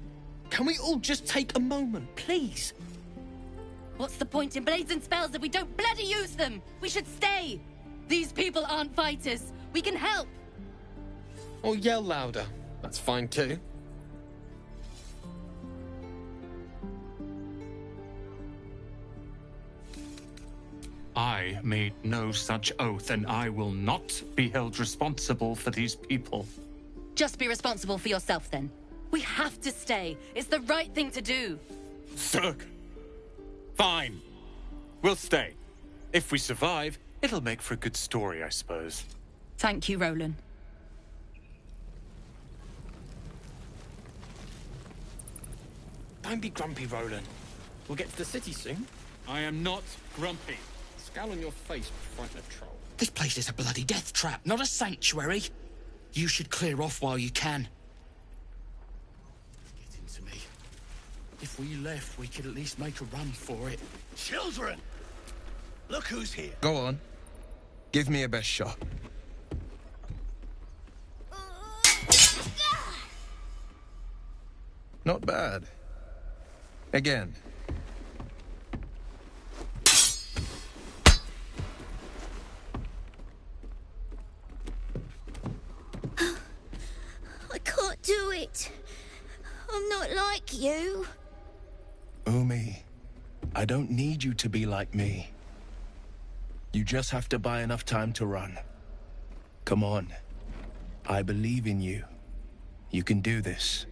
Speaker 21: Can we all just take a moment, please?
Speaker 18: What's the point in blades and spells if we don't bloody use them? We should stay! These people aren't fighters. We can help!
Speaker 21: Or yell louder. That's fine too.
Speaker 20: I made no such oath, and I will not be held responsible for these people.
Speaker 18: Just be responsible for yourself, then. We have to stay. It's the right thing to do.
Speaker 20: Zerg. Fine. We'll stay. If we survive, it'll make for a good story, I suppose.
Speaker 18: Thank you, Roland.
Speaker 21: Don't be grumpy, Roland. We'll get to the city soon.
Speaker 20: I am not grumpy.
Speaker 21: Scowl on your face will frighten a troll.
Speaker 17: This place is a bloody death trap, not a sanctuary. You should clear off while you can. Get into me. If we left, we could at least make a run for it.
Speaker 2: Children! Look who's here.
Speaker 22: Go on. Give me a best shot. Not bad. Again.
Speaker 16: I can't do it. I'm not like you.
Speaker 22: Umi, I don't need you to be like me. You just have to buy enough time to run. Come on. I believe in you. You can do this.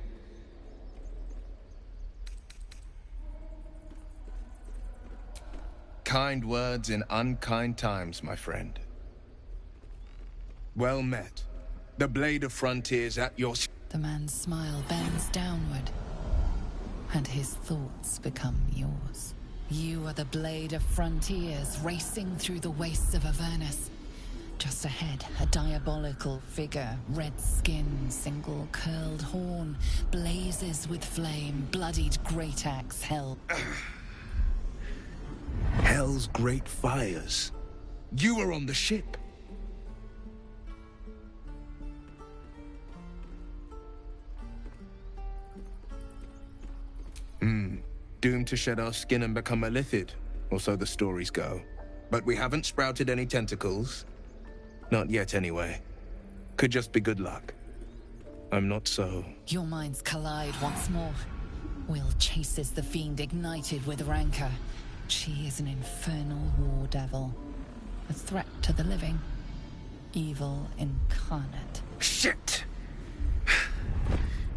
Speaker 22: Kind words in unkind times, my friend. Well met. The Blade of Frontiers at your...
Speaker 4: The man's smile bends downward, and his thoughts become yours. You are the blade of frontiers racing through the wastes of Avernus. Just ahead, a diabolical figure, red skin, single curled horn, blazes with flame, bloodied great axe held.
Speaker 22: Hell's great fires. You were on the ship. Doomed to shed our skin and become a lithid, or so the stories go. But we haven't sprouted any tentacles. Not yet, anyway. Could just be good luck. I'm not so...
Speaker 4: Your minds collide once more. Will chases the fiend ignited with rancor. She is an infernal war devil. A threat to the living. Evil incarnate.
Speaker 22: Shit!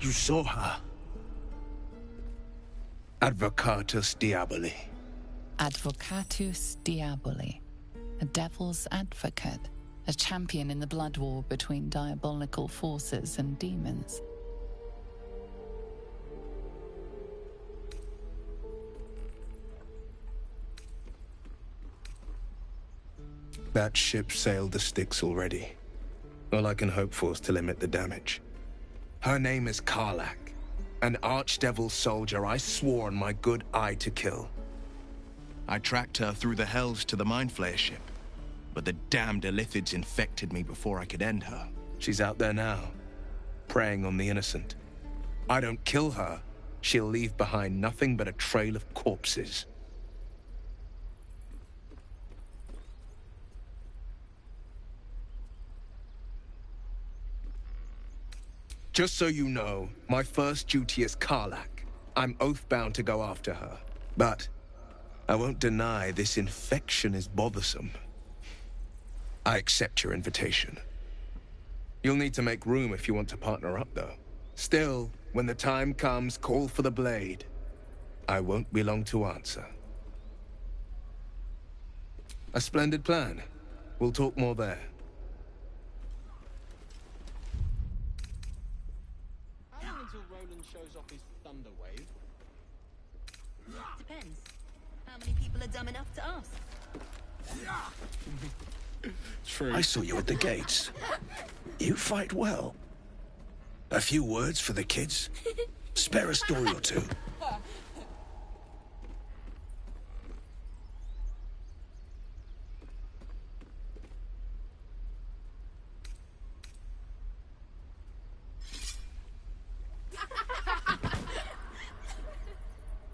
Speaker 22: You saw her. Advocatus Diaboli.
Speaker 4: Advocatus Diaboli. A devil's advocate. A champion in the blood war between diabolical forces and demons.
Speaker 22: That ship sailed the Styx already. All I can hope for is to limit the damage. Her name is Karlach. An archdevil soldier I swore on my good eye to kill.
Speaker 17: I tracked her through the hells to the Mind Flayer ship, but the damned Illithids infected me before I could end her.
Speaker 22: She's out there now, preying on the innocent. I don't kill her, she'll leave behind nothing but a trail of corpses. Just so you know, my first duty is Karlach. I'm oath-bound to go after her. But I won't deny this infection is bothersome. I accept your invitation. You'll need to make room if you want to partner up, though. Still, when the time comes, call for the blade. I won't be long to answer. A splendid plan. We'll talk more there.
Speaker 21: How long until Roland shows off his thunder wave?
Speaker 18: Depends. How many people are dumb enough to ask?
Speaker 22: True.
Speaker 17: I saw you at the gates. You fight well. A few words for the kids? Spare a story or two.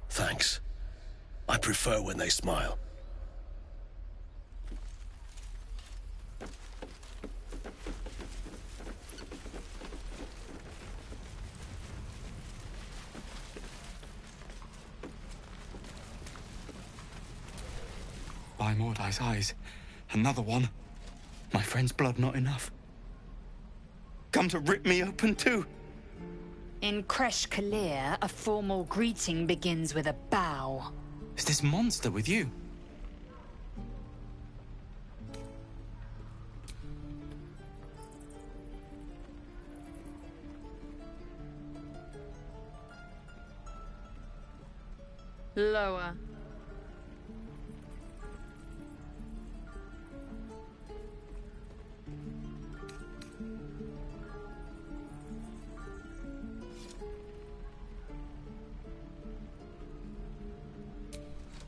Speaker 17: Thanks. I prefer when they smile.
Speaker 3: By Mordai's eyes, another one. My friend's blood not enough. Come to rip me open too.
Speaker 8: In Kresh Kalir, a formal greeting begins with a bow.
Speaker 3: Is this monster with you?
Speaker 7: Lower.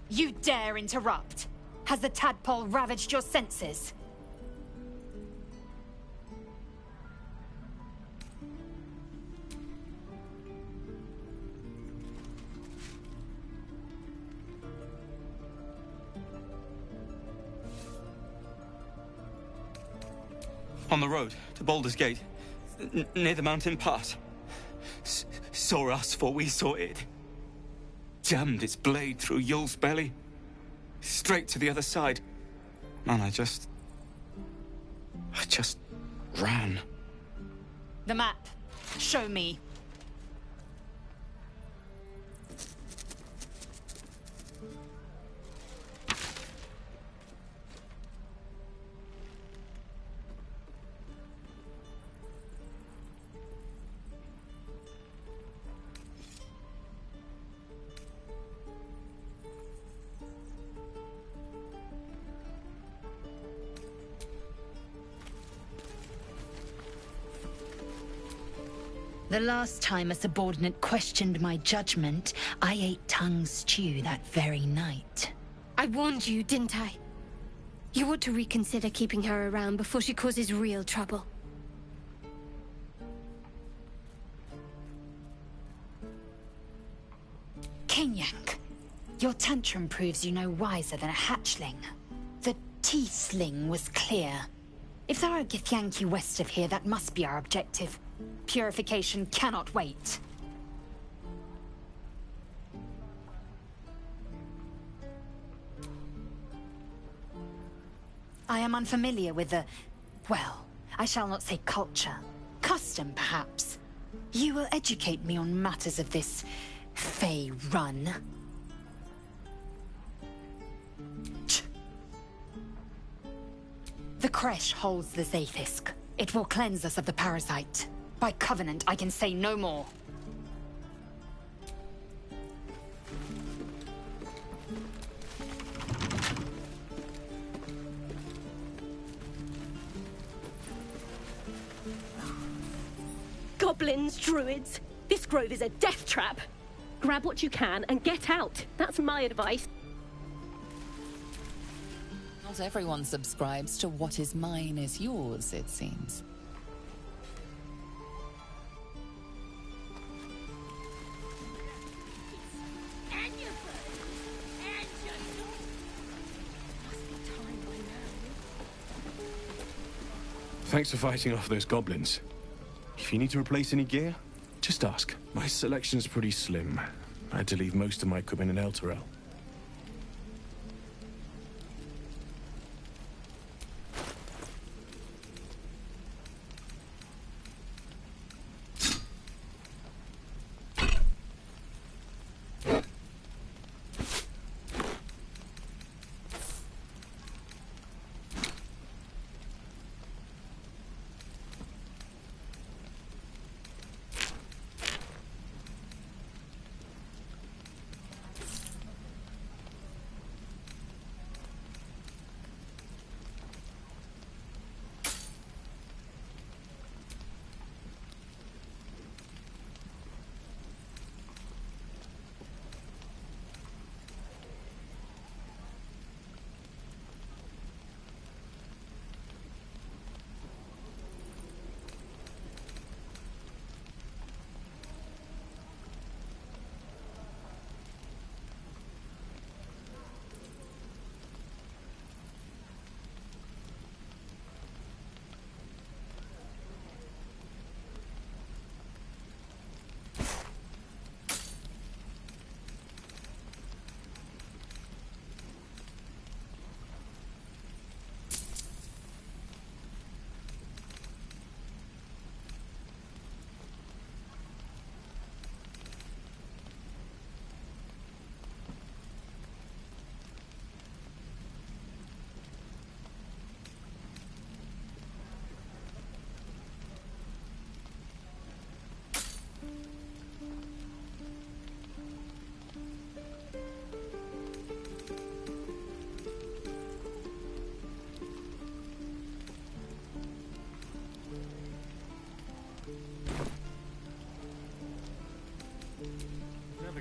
Speaker 8: You dare interrupt? Has the tadpole ravaged your senses?
Speaker 3: On the road to Baldur's Gate, near the mountain pass. Saw us for we saw it. Jammed its blade through Yul's belly. Straight to the other side. And I just ran.
Speaker 8: The map. Show me. The last time a subordinate questioned my judgment, I ate tongue stew that very night.
Speaker 1: I warned you, didn't I? You ought to reconsider keeping her around before she causes real trouble.
Speaker 8: Kenyak, your tantrum proves you no wiser than a hatchling. The Teethling was clear. If there are Githyanki west of here, that must be our objective. Purification cannot wait. I am unfamiliar with the... well, I shall not say culture. Custom, perhaps. You will educate me on matters of this... Fey run. The Kresh holds the Zaithisk. It will cleanse us of the parasite. By covenant, I can say no more.
Speaker 9: Goblins, druids. This grove is a death trap. Grab what you can and get out. That's my advice.
Speaker 4: Not everyone subscribes to what is mine is yours, it seems.
Speaker 19: Thanks for fighting off those goblins. If you need to replace any gear, just ask. My selection's pretty slim. I had to leave most of my equipment in Elturel.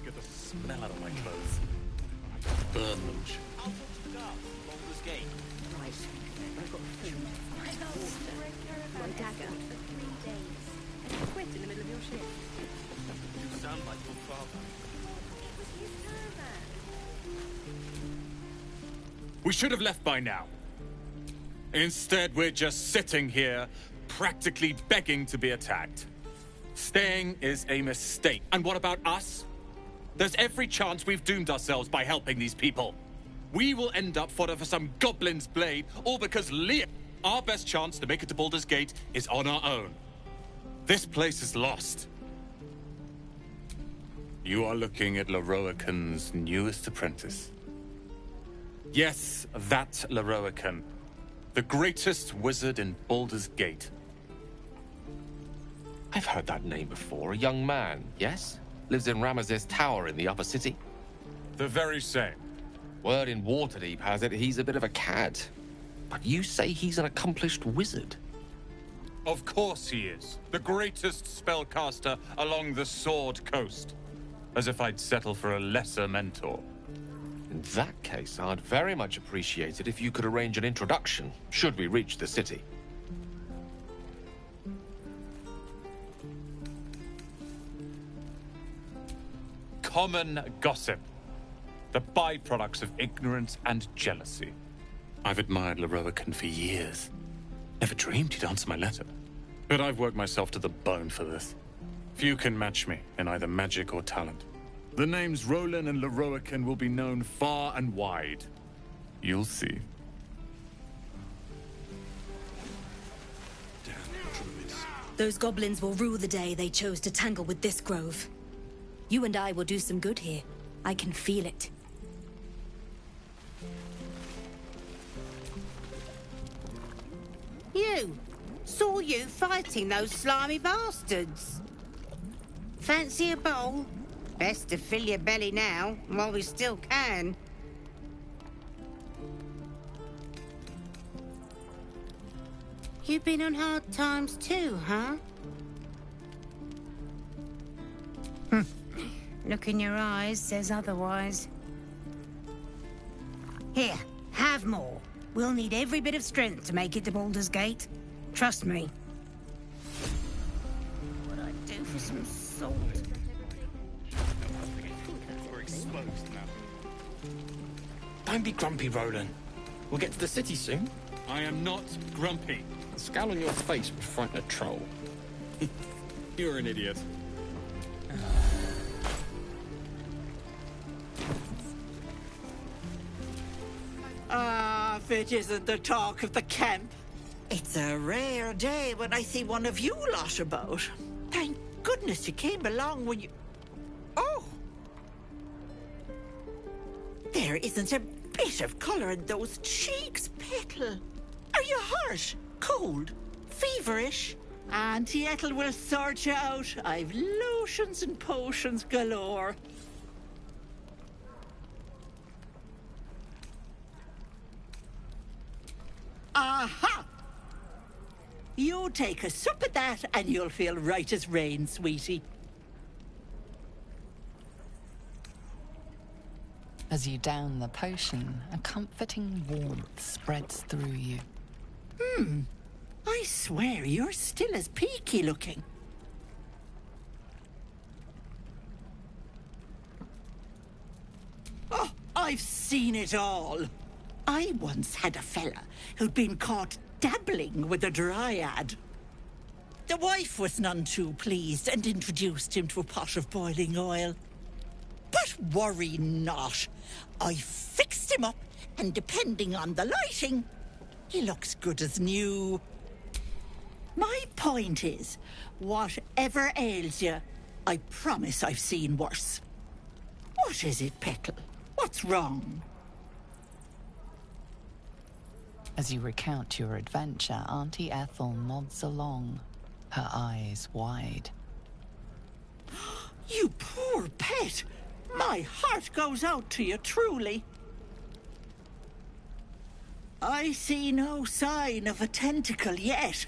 Speaker 20: Get the smell out of my clothes. Burn them.
Speaker 17: I'll talk to the guards at Baldur's Gate.
Speaker 9: Right. I've got food. My dagger. For 3 days. And you quit in the middle of your shift.
Speaker 17: You sound like your father.
Speaker 9: It was his caravan.
Speaker 20: We should have left by now. Instead, we're just sitting here, practically begging to be attacked. Staying is a mistake. And what about us? There's every chance we've doomed ourselves by helping these people. We will end up fodder for some goblin's blade, all because Leah... Our best chance to make it to Baldur's Gate is on our own. This place is lost. You are looking at Leroican's newest apprentice. Yes, that Leroican. The greatest wizard in Baldur's Gate.
Speaker 11: I've heard that name before. A young man, yes? Lives in Ramazes Tower in the upper city.
Speaker 20: The very same.
Speaker 11: Word in Waterdeep has it he's a bit of a cad. But you say he's an accomplished wizard.
Speaker 20: Of course he is. The greatest spellcaster along the Sword Coast. As if I'd settle for a lesser mentor.
Speaker 11: In that case, I'd very much appreciate it if you could arrange an introduction, should we reach the city.
Speaker 20: Common gossip. The byproducts of ignorance and jealousy. I've admired Leroican for years. Never dreamed he'd answer my letter. But I've worked myself to the bone for this. Few can match me in either magic or talent. The names Roland and Leroican will be known far and wide. You'll see.
Speaker 6: Those goblins will rue the day they chose to tangle with this grove. You and I will do some good here. I can feel it.
Speaker 14: You! Saw you fighting those slimy bastards. Fancy a bowl? Best to fill your belly now, while we still can. You've been on hard times too, huh? Look in your eyes says otherwise. Here, have more. We'll need every bit of strength to make it to Baldur's Gate. Trust me. What I'd do for some salt.
Speaker 17: We're exposed now. Don't be grumpy, Roland. We'll get to the city soon.
Speaker 20: I am not grumpy.
Speaker 17: The scowl on your face would frighten a troll.
Speaker 20: You're an idiot.
Speaker 23: Ah, if it isn't the talk of the camp. It's a rare day when I see one of you lot about. Thank goodness you came along when you... Oh! There isn't a bit of colour in those cheeks, Petal. Are you hurt? Cold? Feverish? Auntie Ethel will sort you out. I've lotions and potions galore. Aha! You take a sup at that and you'll feel right as rain, sweetie.
Speaker 4: As you down the potion, a comforting warmth spreads through you.
Speaker 23: I swear you're still as peaky looking. Oh, I've seen it all. I once had a fella who'd been caught dabbling with a dryad. The wife was none too pleased and introduced him to a pot of boiling oil. But worry not. I fixed him up, and depending on the lighting, he looks good as new. My point is, whatever ails you, I promise I've seen worse. What is it, Petal? What's wrong?
Speaker 4: As you recount your adventure, Auntie Ethel nods along, her eyes wide.
Speaker 23: You poor pet! My heart goes out to you, truly. I see no sign of a tentacle yet,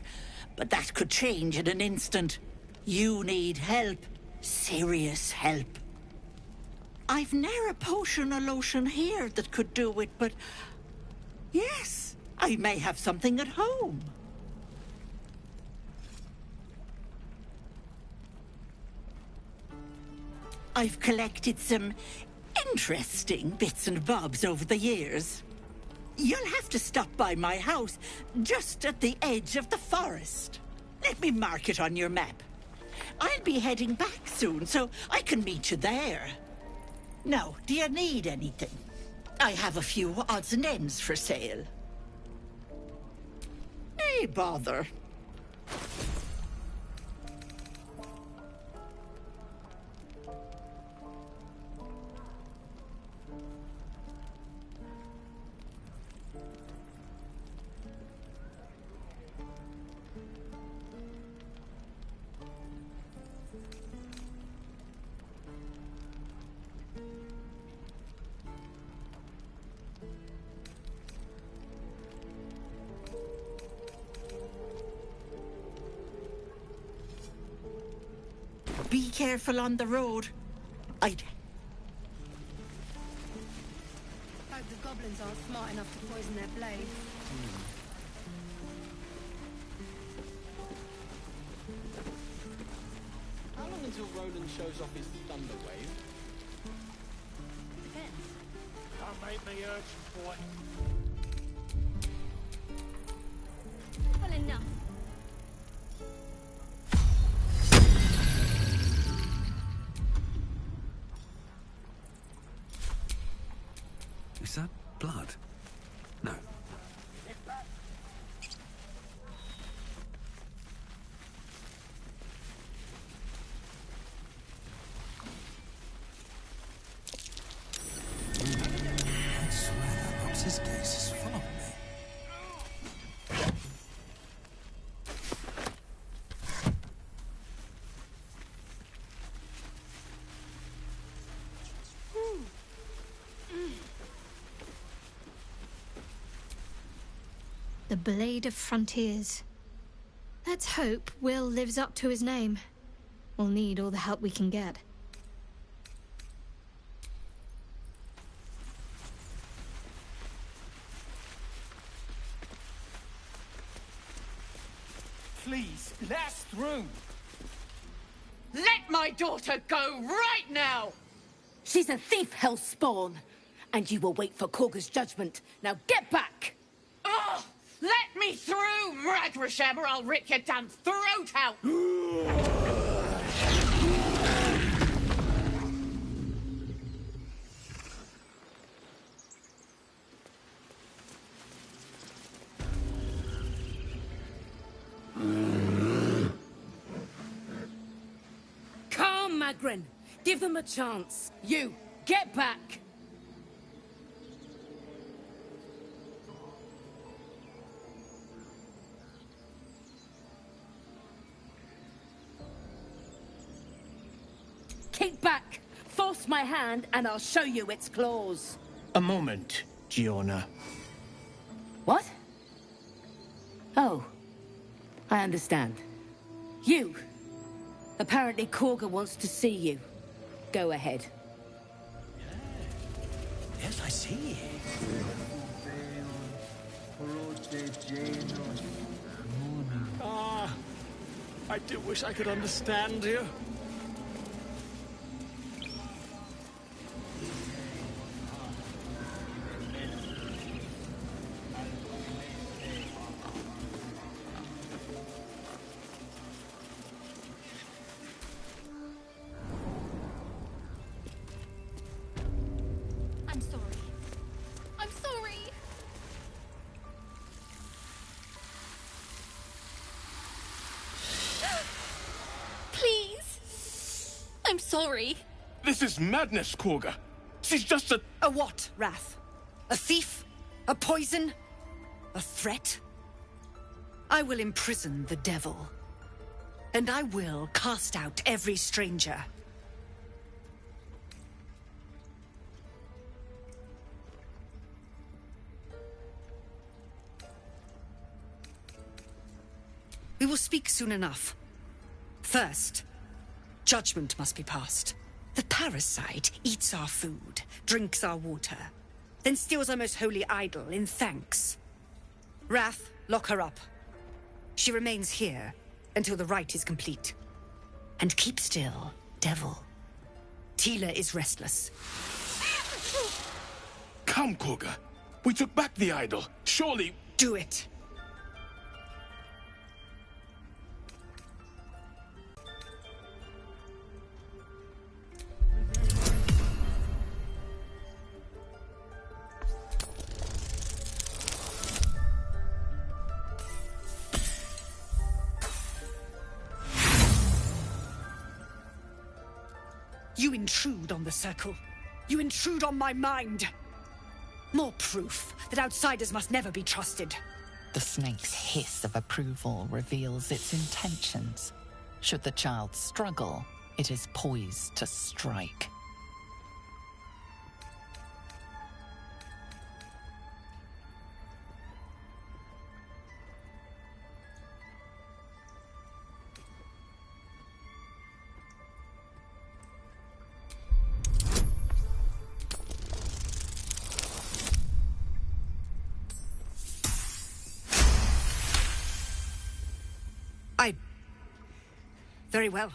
Speaker 23: but that could change in an instant. You need help. Serious help. I've ne'er a potion or lotion here that could do it, but... yes, I may have something at home. I've collected some interesting bits and bobs over the years. You'll have to stop by my house, just at the edge of the forest. Let me mark it on your map. I'll be heading back soon, so I can meet you there. Now, do you need anything? I have a few odds and ends for sale. Hey, bother. Be careful on the road.
Speaker 6: Hope the goblins aren't smart enough to poison their blades.
Speaker 21: How long until Roland shows off his thunder wave?
Speaker 6: Depends.
Speaker 2: Don't make me urgent, boy.
Speaker 1: Well, enough.
Speaker 12: Is that blood? No. I swear that Rox's gaze is following me.
Speaker 1: The Blade of Frontiers. Let's hope Will lives up to his name. We'll need all the help we can get.
Speaker 2: Please, let us through.
Speaker 18: Let my daughter go right now! She's a thief, hellspawn, and you will wait for Korga's judgment. Now get back! Oh, let me through, Ragrasham, or I'll rip your damn throat out! Calm, Magrin. Give them a chance. You, get back! Keep back! Force my hand and I'll show you its claws.
Speaker 22: A moment, Giona.
Speaker 18: What? Oh. I understand. You. Apparently Korga wants to see you. Go ahead.
Speaker 12: Yes, I see.
Speaker 2: Ah, I do wish I could understand you.
Speaker 1: I'm sorry. I'm sorry. Please. I'm sorry.
Speaker 11: This is madness, Korga. She's just a...
Speaker 6: A what, Wrath? A thief? A poison? A threat? I will imprison the devil. And I will cast out every stranger. We will speak soon enough. First, judgment must be passed. The parasite eats our food, drinks our water, then steals our most holy idol in thanks. Wrath, lock her up. She remains here until the rite is complete. And keep still, devil. Tila is restless.
Speaker 11: Come, Korga. We took back the idol. Surely...
Speaker 6: Do it. You intrude on the circle. You intrude on my mind. More proof that outsiders must never be trusted.
Speaker 4: The snake's hiss of approval reveals its intentions. Should the child struggle, it is poised to strike.
Speaker 6: Very well.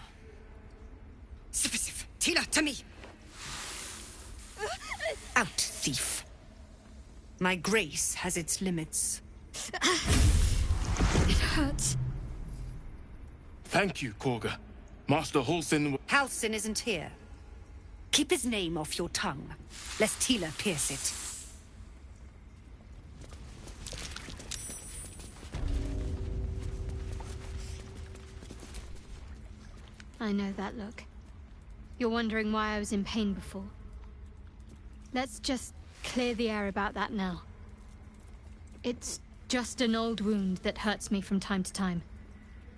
Speaker 6: Sif, Tila, to me! Out, thief. My grace has its limits.
Speaker 1: It hurts.
Speaker 11: Thank you, Korga. Master Halsin...
Speaker 6: Halsin isn't here. Keep his name off your tongue, lest Tila pierce it.
Speaker 1: I know that look. You're wondering why I was in pain before. Let's just clear the air about that now. It's just an old wound that hurts me from time to time.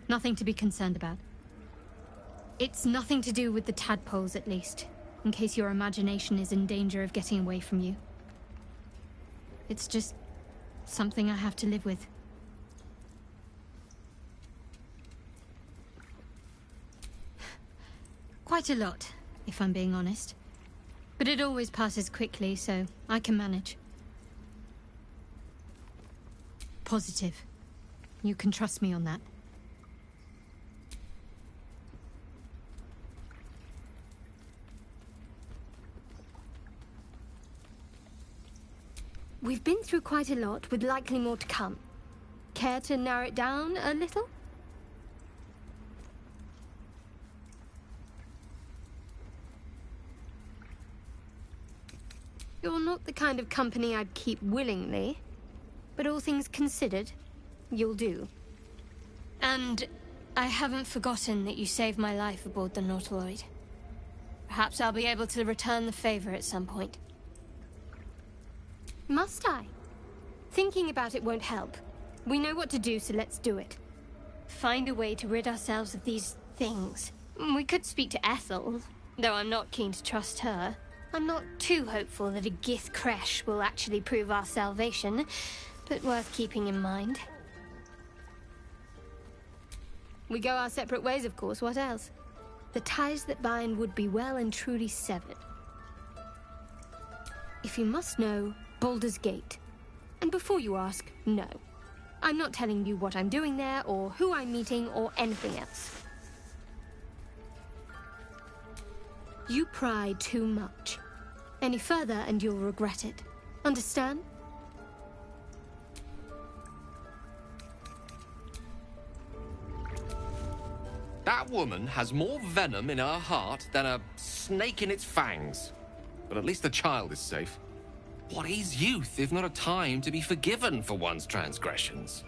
Speaker 1: Nothing to be concerned about. It's nothing to do with the tadpoles, at least, in case your imagination is in danger of getting away from you. It's just something I have to live with. Quite a lot, if I'm being honest. But it always passes quickly, so I can manage. Positive. You can trust me on that. We've been through quite a lot, with likely more to come. Care to narrow it down a little? You're not the kind of company I'd keep willingly, but all things considered, you'll do. And I haven't forgotten that you saved my life aboard the Nautiloid. Perhaps I'll be able to return the favor at some point. Must I? Thinking about it won't help. We know what to do, so let's do it. Find a way to rid ourselves of these things. We could speak to Ethel, though I'm not keen to trust her. I'm not too hopeful that a Gith crash will actually prove our salvation, but worth keeping in mind. We go our separate ways, of course. What else? The ties that bind would be well and truly severed. If you must know, Baldur's Gate. And before you ask, no. I'm not telling you what I'm doing there, or who I'm meeting, or anything else. You pry too much. Any further and you'll regret it. Understand?
Speaker 11: That woman has more venom in her heart than a snake in its fangs. But at least the child is safe. What is youth if not a time to be forgiven for one's transgressions?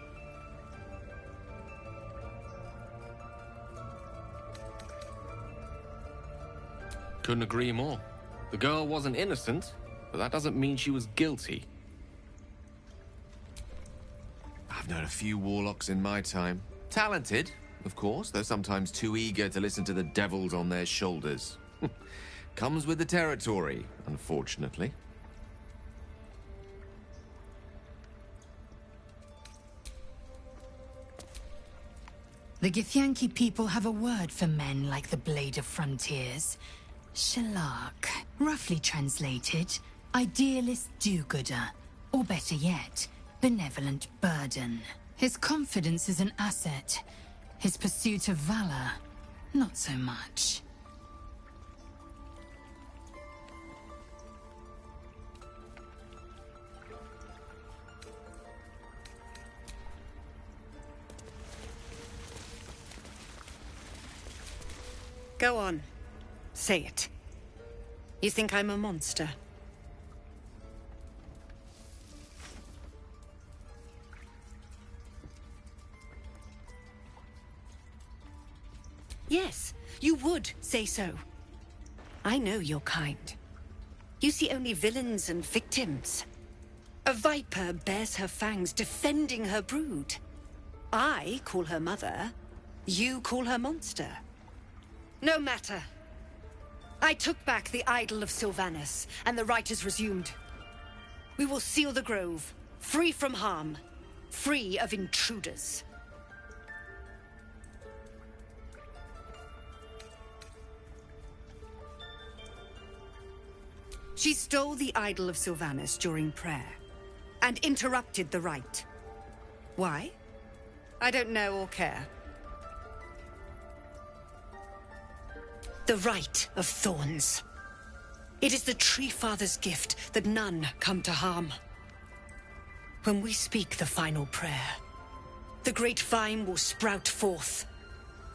Speaker 11: Couldn't agree more. The girl wasn't innocent, but that doesn't mean she was guilty.
Speaker 10: I've known a few warlocks in my time. Talented, of course, though sometimes too eager to listen to the devils on their shoulders. Comes with the territory, unfortunately.
Speaker 8: The Githyanki people have a word for men like the Blade of Frontiers. Shalak, roughly translated, idealist do-gooder, or better yet, benevolent burden. His confidence is an asset. His pursuit of valor, not so much.
Speaker 6: Go on. Say it. You think I'm a monster? Yes, you would say so. I know your kind. You see only villains and victims. A viper bears her fangs defending her brood. I call her mother. You call her monster. No matter. I took back the idol of Sylvanas, and the rite is resumed. We will seal the grove, free from harm, free of intruders. She stole the idol of Sylvanas during prayer, and interrupted the rite. Why? I don't know or care. The right of thorns. It is the Tree Father's gift that none come to harm. When we speak the final prayer, the great vine will sprout forth.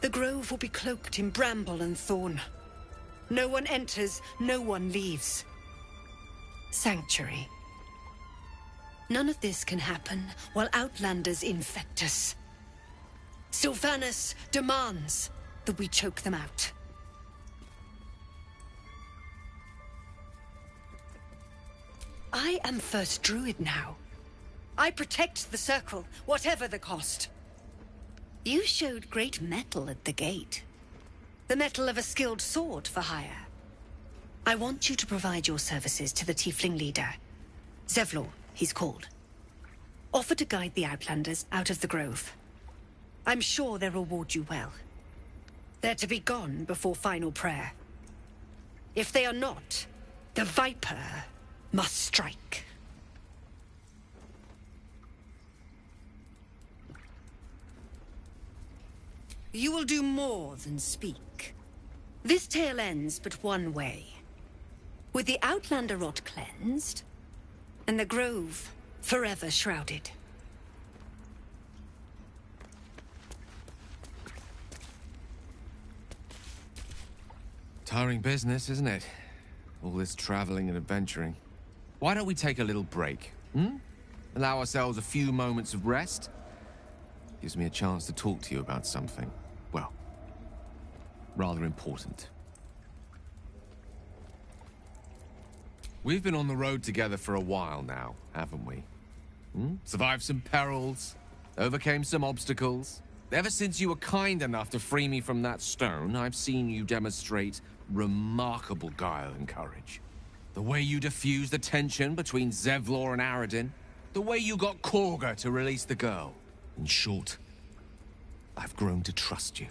Speaker 6: The grove will be cloaked in bramble and thorn. No one enters, no one leaves. Sanctuary. None of this can happen while Outlanders infect us. Sylvanas demands that we choke them out. I am First Druid now. I protect the Circle, whatever the cost. You showed great mettle at the gate. The mettle of a skilled sword for hire. I want you to provide your services to the Tiefling leader. Zevlor, he's called. Offer to guide the Outlanders out of the grove. I'm sure they'll reward you well. They're to be gone before final prayer. If they are not, the Viper must strike. You will do more than speak. This tale ends but one way. With the Outlander rot cleansed, and the grove forever shrouded.
Speaker 10: Tiring business, isn't it? All this traveling and adventuring. Why don't we take a little break, hmm? Allow ourselves a few moments of rest? Gives me a chance to talk to you about something, well, rather important. We've been on the road together for a while now, haven't we? Hmm? Survived some perils, overcame some obstacles. Ever since you were kind enough to free me from that stone, I've seen you demonstrate remarkable guile and courage. The way you diffused the tension between Zevlor and Aradin. The way you got Korga to release the girl. In short, I've grown to trust you.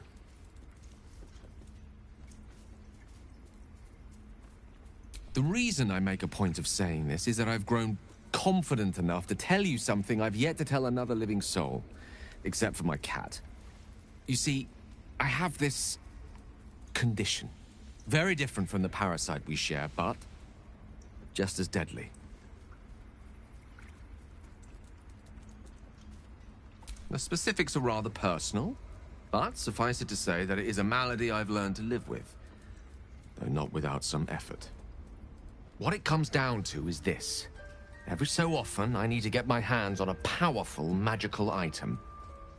Speaker 10: The reason I make a point of saying this is that I've grown confident enough to tell you something I've yet to tell another living soul, except for my cat. You see, I have this condition. Very different from the parasite we share, but just as deadly. The specifics are rather personal, but suffice it to say that it is a malady I've learned to live with, though not without some effort. What it comes down to is this. Every so often, I need to get my hands on a powerful magical item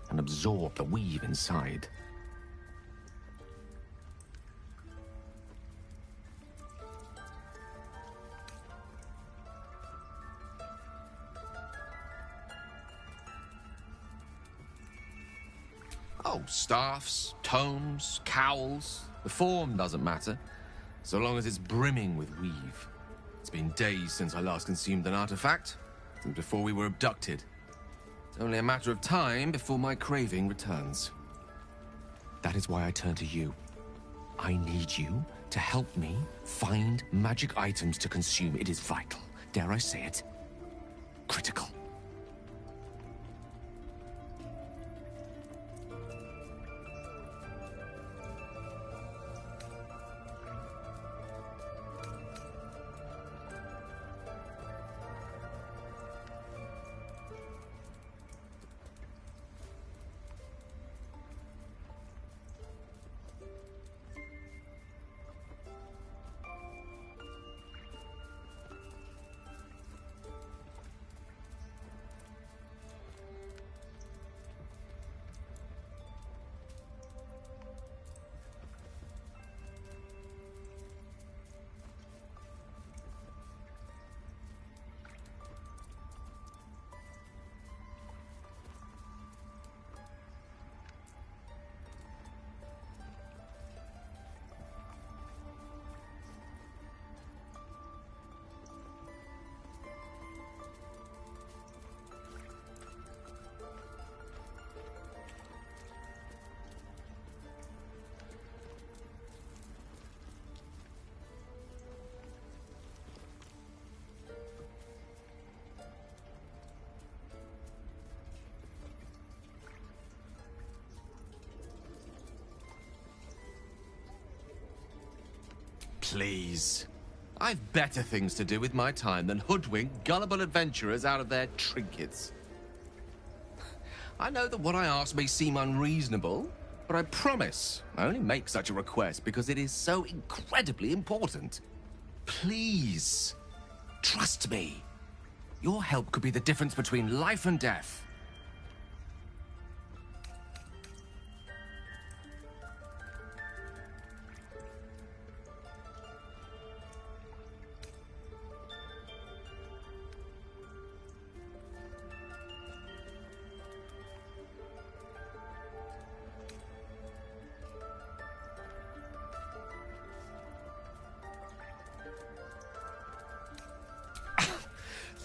Speaker 10: and absorb the weave inside. Oh, staffs, tomes, cowls. The form doesn't matter, so long as it's brimming with weave. It's been days since I last consumed an artifact, since before we were abducted. It's only a matter of time before my craving returns. That is why I turn to you. I need you to help me find magic items to consume. It is vital. Dare I say it? Critical. Please. I've better things to do with my time than hoodwink gullible adventurers out of their trinkets. I know that what I ask may seem unreasonable, but I promise I only make such a request because it is so incredibly important. Please, trust me. Your help could be the difference between life and death.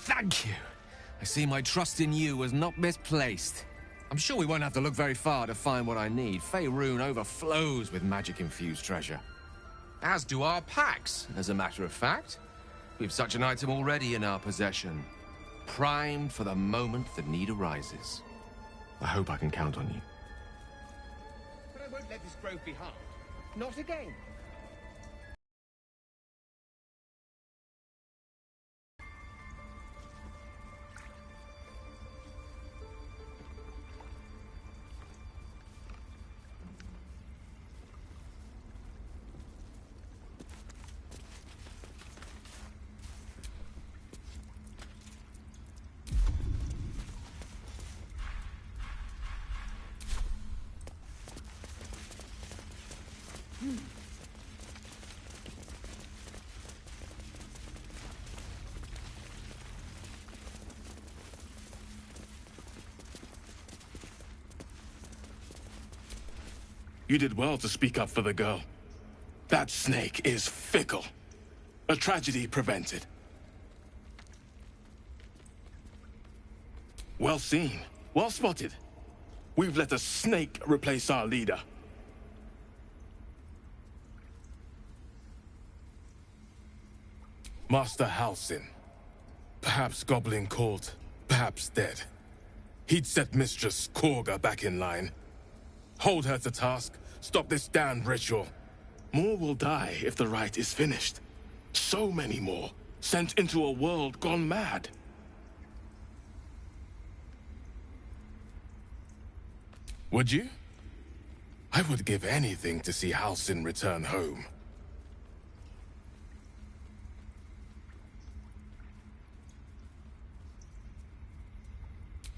Speaker 10: Thank you. I see my trust in you was not misplaced. I'm sure we won't have to look very far to find what I need. Faerun overflows with magic-infused treasure. As do our packs, as a matter of fact. We've such an item already in our possession. Primed for the moment the need arises. I hope I can count on you.
Speaker 5: But I won't let this grove be harmed. Not again.
Speaker 13: You did well to speak up for the girl. That snake is fickle. A tragedy prevented. Well seen. Well spotted. We've let a snake replace our leader. Master Halsin. Perhaps goblin caught, perhaps dead. He'd set Mistress Korga back in line. Hold her to task, stop this damned ritual. More will die if the rite is finished. So many more, sent into a world gone mad. Would you? I would give anything to see Halsin return home.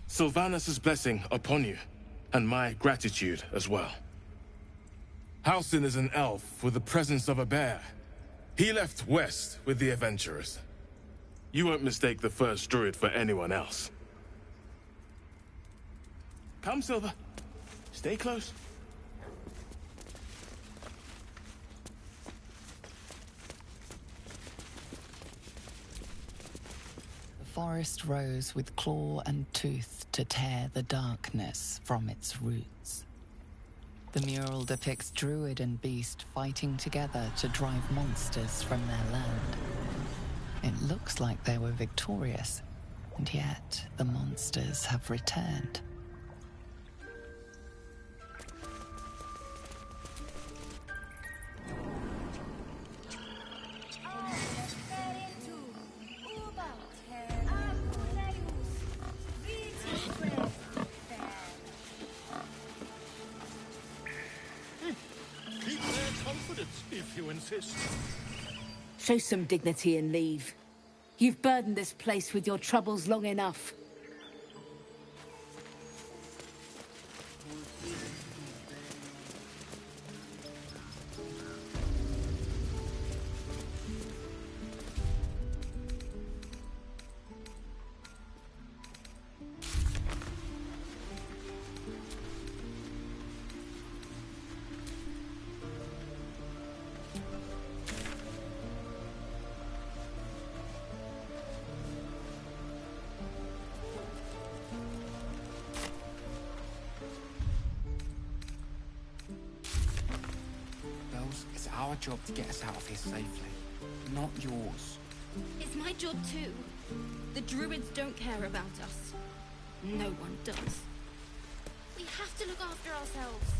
Speaker 13: Sylvanus' blessing upon you, and my gratitude as well. Halsin is an elf with the presence of a bear. He left west with the adventurers. You won't mistake the first druid for anyone else. Come, Silver. Stay close.
Speaker 4: The forest rose with claw and tooth to tear the darkness from its roots. The mural depicts druid and beast fighting together to drive monsters from their land. It looks like they were victorious, and yet the monsters have returned.
Speaker 12: If you insist.
Speaker 18: Show some dignity and leave. You've burdened this place with your troubles long enough.
Speaker 15: It's our job to get us out of here safely, not yours.
Speaker 16: It's my job too. The druids don't care about us. No one does. We have to look after ourselves.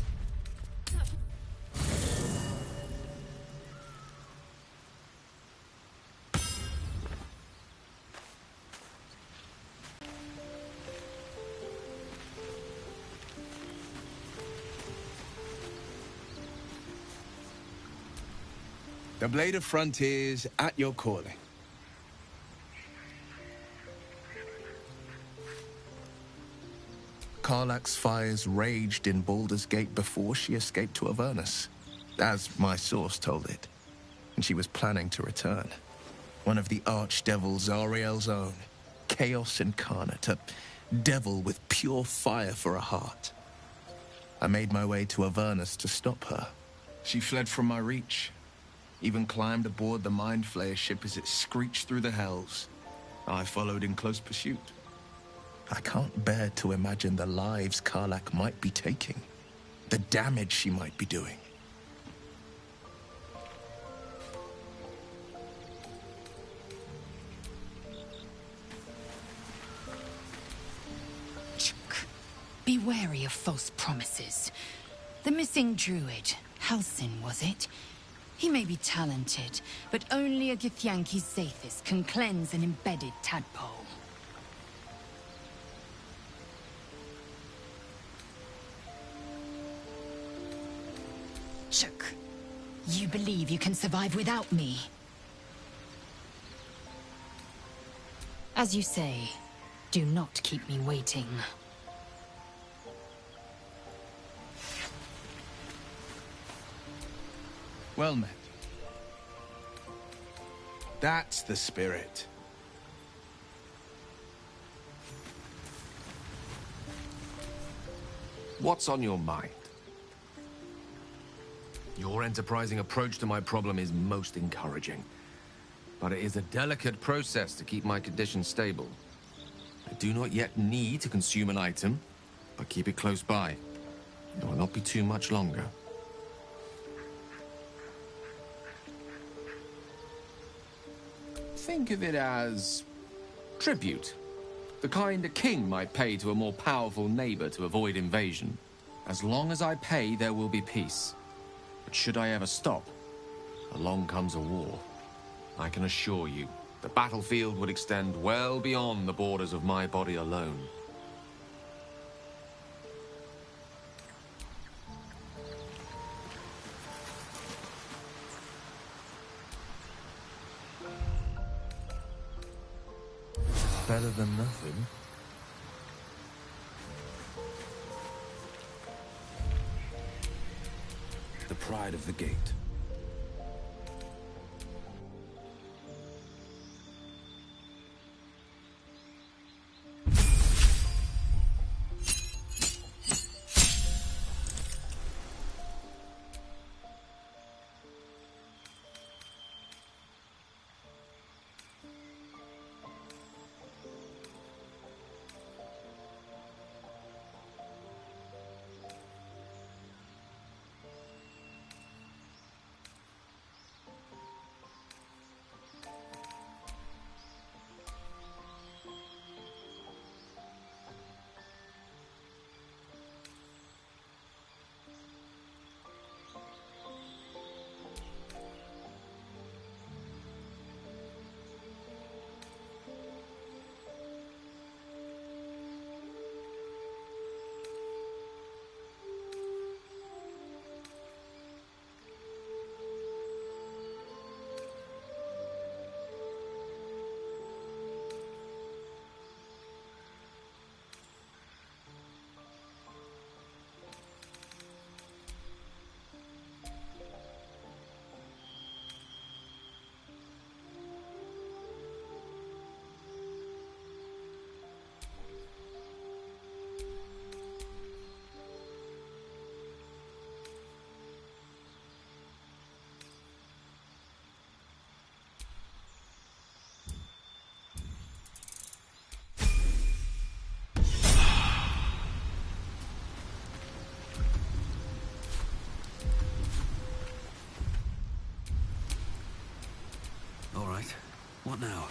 Speaker 22: The Blade of Frontiers at your calling. Karlach's fires raged in Baldur's Gate before she escaped to Avernus, as my source told it, and she was planning to return. One of the archdevils Zariel's own, Chaos Incarnate, a devil with pure fire for a heart. I made my way to Avernus to stop her. She fled from my reach, even climbed aboard the Mind Flayer ship as it screeched through the hells. I followed in close pursuit. I can't bear to imagine the lives Karlach might be taking, the damage she might be doing.
Speaker 8: Be wary of false promises. The missing druid, Halsin, was it? He may be talented, but only a Githyanki's Zathis can cleanse an embedded tadpole. Chuck, you believe you can survive without me? As you say, do not keep me waiting.
Speaker 22: Well met. That's the spirit.
Speaker 10: What's on your mind? Your enterprising approach to my problem is most encouraging. But it is a delicate process to keep my condition stable. I do not yet need to consume an item, but keep it close by. It will not be too much longer. Think of it as tribute. The kind a king might pay to a more powerful neighbor to avoid invasion. As long as I pay, there will be peace. But should I ever stop, along comes a war. I can assure you, the battlefield would extend well beyond the borders of my body alone.
Speaker 22: Better than nothing.
Speaker 17: The pride of the gate. All right. What now?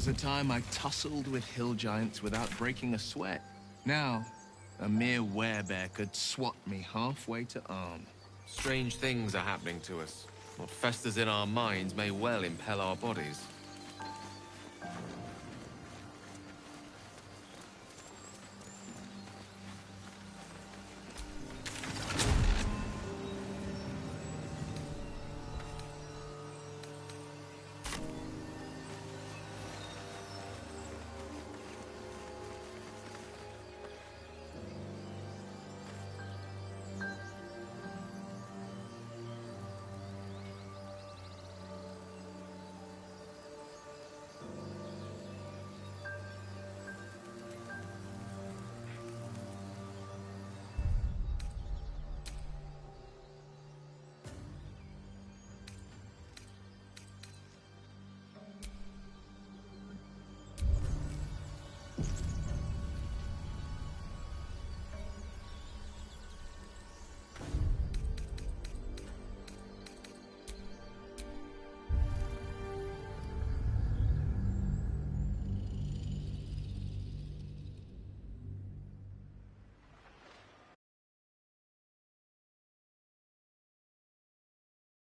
Speaker 22: Was a time I tussled with hill giants without breaking a sweat. Now, a mere werebear could swat me halfway to arm.
Speaker 10: Strange things are happening to us. What festers in our minds may well impel our bodies.